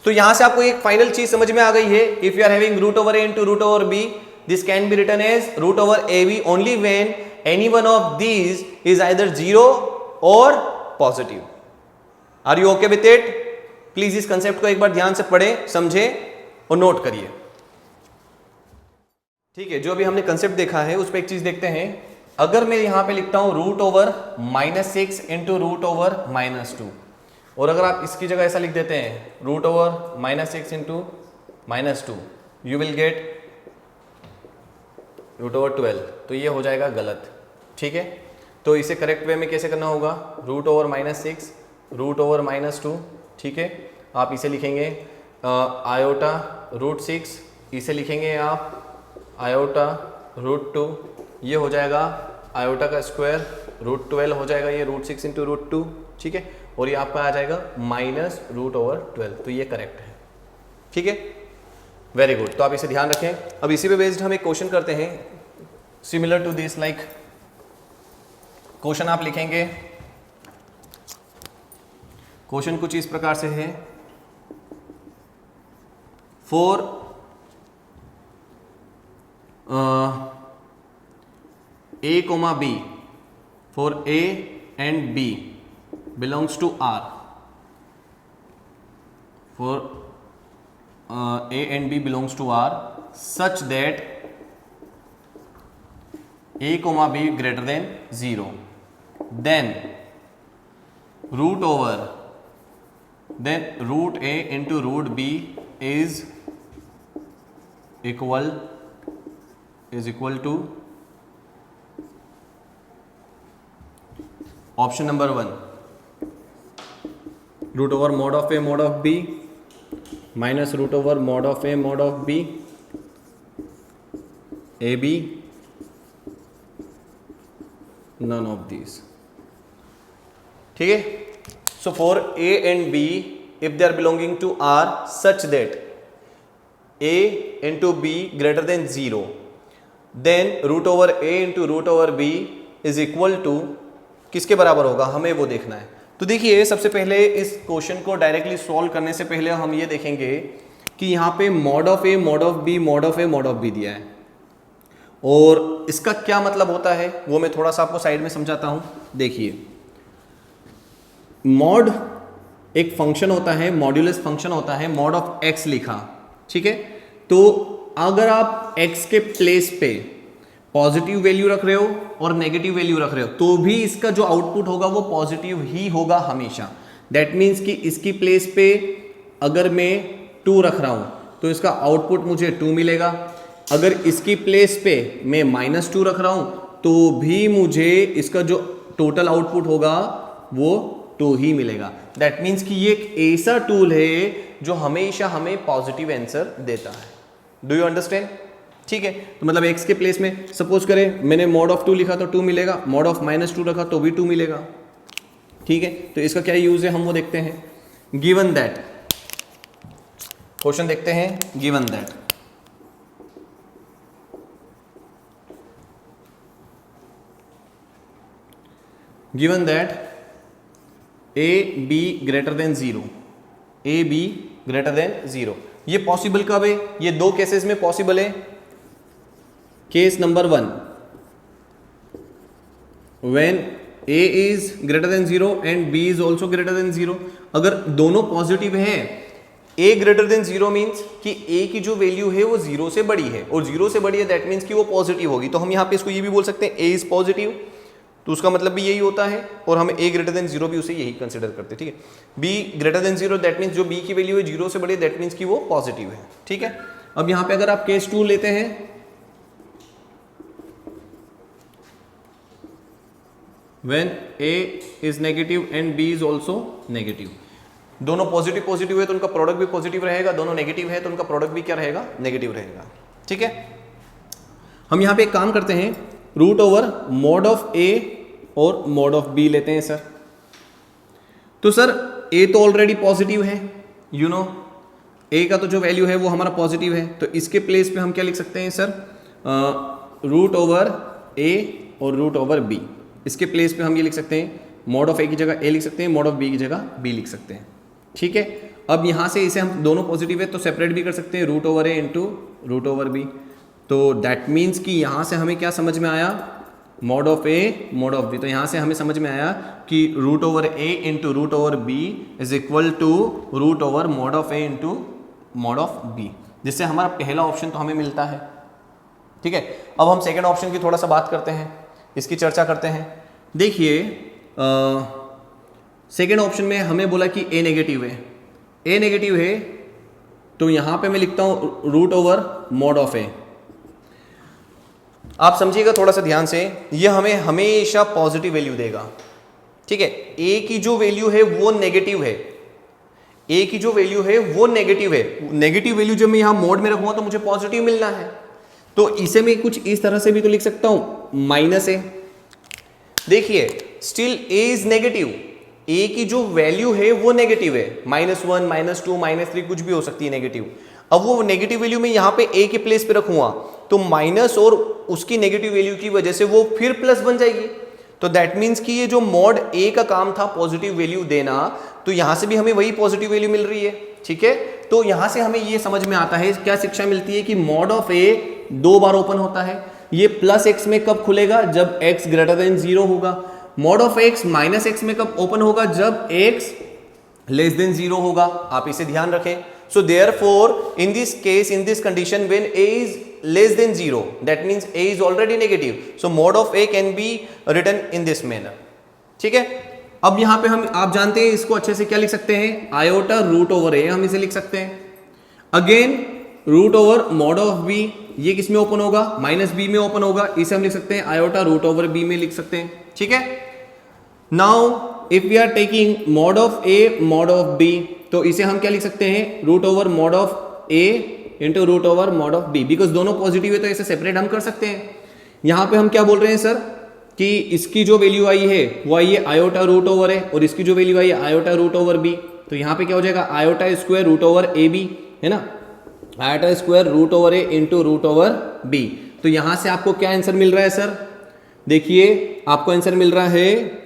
तो यहां से आपको एक फाइनल चीज समझ में आ गई है, if you are having √(a) into √(b), this can be written as √(ab) only when any one of these is either 0 or positive. Are you okay with it? Please इस कंसेप्ट को एक बार ध्यान से पढ़ें, समझें और नोट करिए, ठीक है। जो अभी हमने कंसेप्ट देखा है उस पर एक चीज देखते हैं। अगर मैं यहां पे लिखता हूं √(-6) इंटू √(-2), और अगर आप इसकी जगह ऐसा लिख देते हैं √(-6) इंटू -2, यू विल गेट √(12), तो ये हो जाएगा गलत, ठीक है। तो इसे करेक्ट वे में कैसे करना होगा, √(-6) √(-2), ठीक है। आप इसे लिखेंगे आयोटा √6, इसे लिखेंगे आप आयोटा √2, ये हो जाएगा आयोटा का स्क्वायर √12 हो जाएगा, ये √6 इंटू √2, ठीक है। और ये आपका आ जाएगा -√12, तो ये करेक्ट है, ठीक है। वेरी गुड, तो आप इसे ध्यान रखें। अब इसी पे बेस्ड हम एक क्वेश्चन करते हैं similar to this. Like question आप लिखेंगे, क्वेश्चन कुछ इस प्रकार से है, for A, B, for A and B belongs to R, for A and B belongs to R such that A, B greater than 0, then √(a) into √b is equal to option number 1, √mod of a mod of b minus √mod of a mod of b, ab, none of these, ठीक है। So for A and B, if they are belonging to R such that A into B greater than 0, then √(a) into √(b is equal to किसके बराबर होगा, हमें वो देखना है। तो देखिए, सबसे पहले इस क्वेश्चन को डायरेक्टली सॉल्व करने से पहले हम ये देखेंगे कि यहाँ पे mod of A, mod of B, mod of A, mod of B दिया है, और इसका क्या मतलब होता है वो मैं थोड़ा सा आपको साइड में समझाता हूँ। देखिए, मॉड एक फंक्शन होता है, मॉड्यूलस फंक्शन होता है, मॉड ऑफ x लिखा, ठीक है। तो अगर आप x के प्लेस पे पॉजिटिव वैल्यू रख रहे हो और नेगेटिव वैल्यू रख रहे हो, तो भी इसका जो आउटपुट होगा वो पॉजिटिव ही होगा हमेशा। दैट मीन्स कि इसकी प्लेस पे अगर मैं 2 रख रहा हूं तो इसका आउटपुट मुझे 2 मिलेगा। अगर इसकी प्लेस पे मैं -2 रख रहा हूं तो भी मुझे इसका जो टोटल आउटपुट होगा वो 2 ही मिलेगा। दैट मीन्स कि ये एक ऐसा टूल है जो हमेशा हमें पॉजिटिव आंसर देता है। Do you understand? ठीक है, तो मतलब x के प्लेस में सपोज करें मैंने mod of 2 लिखा तो 2 मिलेगा, mod of -2 रखा तो भी 2 मिलेगा। ठीक है, तो इसका क्या यूज है हम वो देखते हैं। गिवन दैट, क्वेश्चन देखते हैं। Given that given that a b greater than 0, a b greater than 0, ये पॉसिबल कब है? ये दो केसेस में पॉसिबल है। Case number 1, when a is greater than 0 and b is also greater than 0। अगर दोनों पॉजिटिव हैं, a ग्रेटर देन 0 मीन्स कि a की जो वैल्यू है वो 0 से बड़ी है, और 0 से बड़ी है दैट मीन्स कि वो पॉजिटिव होगी। तो हम यहाँ पे इसको ये भी बोल सकते हैं a इज पॉजिटिव, तो उसका मतलब भी यही होता है, और हम a ग्रेटर देन 0 भी उसे यही कंसिडर करते हैं। ठीक है, b greater than 0 that means जो b की वैल्यू है 0 से बड़ी है दैट मीन्स कि वो पॉजिटिव है। ठीक है, अब यहाँ पे अगर आप केस 2 लेते हैं, when a is negative and b is also negative, दोनों पॉजिटिव पॉजिटिव है तो उनका प्रोडक्ट भी पॉजिटिव रहेगा, दोनों नेगेटिव है तो उनका प्रोडक्ट भी क्या रहेगा? नेगेटिव रहेगा। ठीक है, हम यहाँ पे एक काम करते हैं, root over mod of a और मॉड ऑफ b लेते हैं सर। तो सर a तो ऑलरेडी पॉजिटिव है, यू नो a का तो जो वैल्यू है वो हमारा पॉजिटिव है, तो इसके प्लेस पे हम क्या लिख सकते हैं सर? रूट ओवर a और रूट ओवर b। इसके प्लेस पे हम ये लिख सकते हैं, मॉड ऑफ a की जगह a लिख सकते हैं, मॉड ऑफ b की जगह b लिख सकते हैं। ठीक है, अब यहाँ से इसे हम दोनों पॉजिटिव है तो सेपरेट भी कर सकते हैं, root over a into root over b। तो दैट मीन्स कि यहाँ से हमें क्या समझ में आया? Mod of a mod of b। तो यहाँ से हमें समझ में आया कि root over a into root over b is equal to root over mod of a into mod of b, जिससे हमारा पहला ऑप्शन तो हमें मिलता है। ठीक है, अब हम सेकेंड ऑप्शन की थोड़ा सा बात करते हैं, इसकी चर्चा करते हैं। देखिए सेकेंड ऑप्शन में हमें बोला कि a नेगेटिव है, a नेगेटिव है तो यहां पे मैं लिखता हूं root over mod of a। आप समझिएगा थोड़ा सा ध्यान से, ये हमें हमेशा पॉजिटिव वैल्यू देगा। ठीक है, a की जो वैल्यू है वो नेगेटिव है, a की जो वैल्यू है वो नेगेटिव है। नेगेटिव वैल्यू जब मैं यहां मोड में रखूंगा तो मुझे पॉजिटिव मिलना है, तो इसे मैं कुछ इस तरह से भी तो लिख सकता हूं, माइनस a। देखिए still a is negative, a की जो वैल्यू है वो नेगेटिव है, -1 -2 -3 कुछ भी हो सकती है नेगेटिव। अब वो नेगेटिव वैल्यू में यहाँ पे a के प्लेस पे रखूंगा तो माइनस और उसकी नेगेटिव वैल्यू की वजह से वो फिर प्लस बन जाएगी। तो दैट मीन्स कि ये जो मॉड a का काम था पॉजिटिव वैल्यू देना, तो यहां से भी हमें वही पॉजिटिव वैल्यू मिल रही है। ठीक है, तो यहां से हमें ये समझ में आता है, क्या शिक्षा मिलती है कि mod of a 2 bar open होता है। ये प्लस x में कब खुलेगा? जब x ग्रेटर देन 0 होगा। Mod of x minus x में कब ओपन होगा? जब x लेस देन 0 होगा। आप इसे ध्यान रखें। So therefore in this case, in this condition, when a is less than 0 that means a is already negative, so mod of a can be written in this manner. ठीक है, अब यहां पे हम, आप जानते हैं इसको अच्छे से क्या लिख सकते हैं? आयोटा रूट ओवर a हम इसे लिख सकते हैं। Again root over mod of b, ये किस में ओपन होगा? -b में ओपन होगा, इसे हम लिख सकते हैं आयोटा रूट ओवर b में लिख सकते हैं। ठीक है, now if we are taking mod of a mod of b, तो इसे हम क्या लिख सकते हैं? Root over mod of a into root over mod of b, because दोनों पॉजिटिव है तो इसे सेपरेट हम कर सकते हैं। यहां पे हम क्या बोल रहे हैं सर कि इसकी जो वैल्यू आई है वो आई है आयोटा रूट ओवर है, और इसकी जो वैल्यू आई है आयोटा रूट ओवर b। तो यहां पे क्या हो जाएगा? Iota square root over ab, है ना, iota square root over a into root over b। तो यहां से आपको क्या आंसर मिल रहा है सर? देखिए आपको आंसर मिल रहा है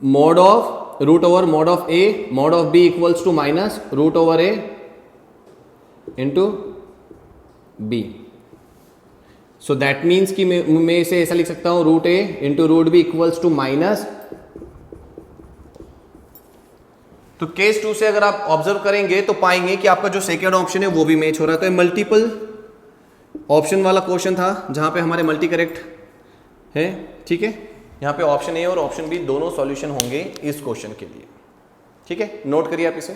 mod of root over mod of a mod of b equals to minus root over a into b। So that means कि मैं इसे ऐसा लिख सकता हूं, root a into root b equals to minus. तो केस 2 से अगर आप ऑब्जर्व करेंगे तो पाएंगे कि आपका जो सेकेंड ऑप्शन है वो भी मैच हो रहा है। तो मल्टीपल ऑप्शन वाला क्वेश्चन था जहां पे हमारे मल्टी करेक्ट है। ठीक है, यहाँ पे ऑप्शन ए और ऑप्शन बी दोनों सॉल्यूशन होंगे इस क्वेश्चन के लिए। ठीक है, नोट करिए आप इसे।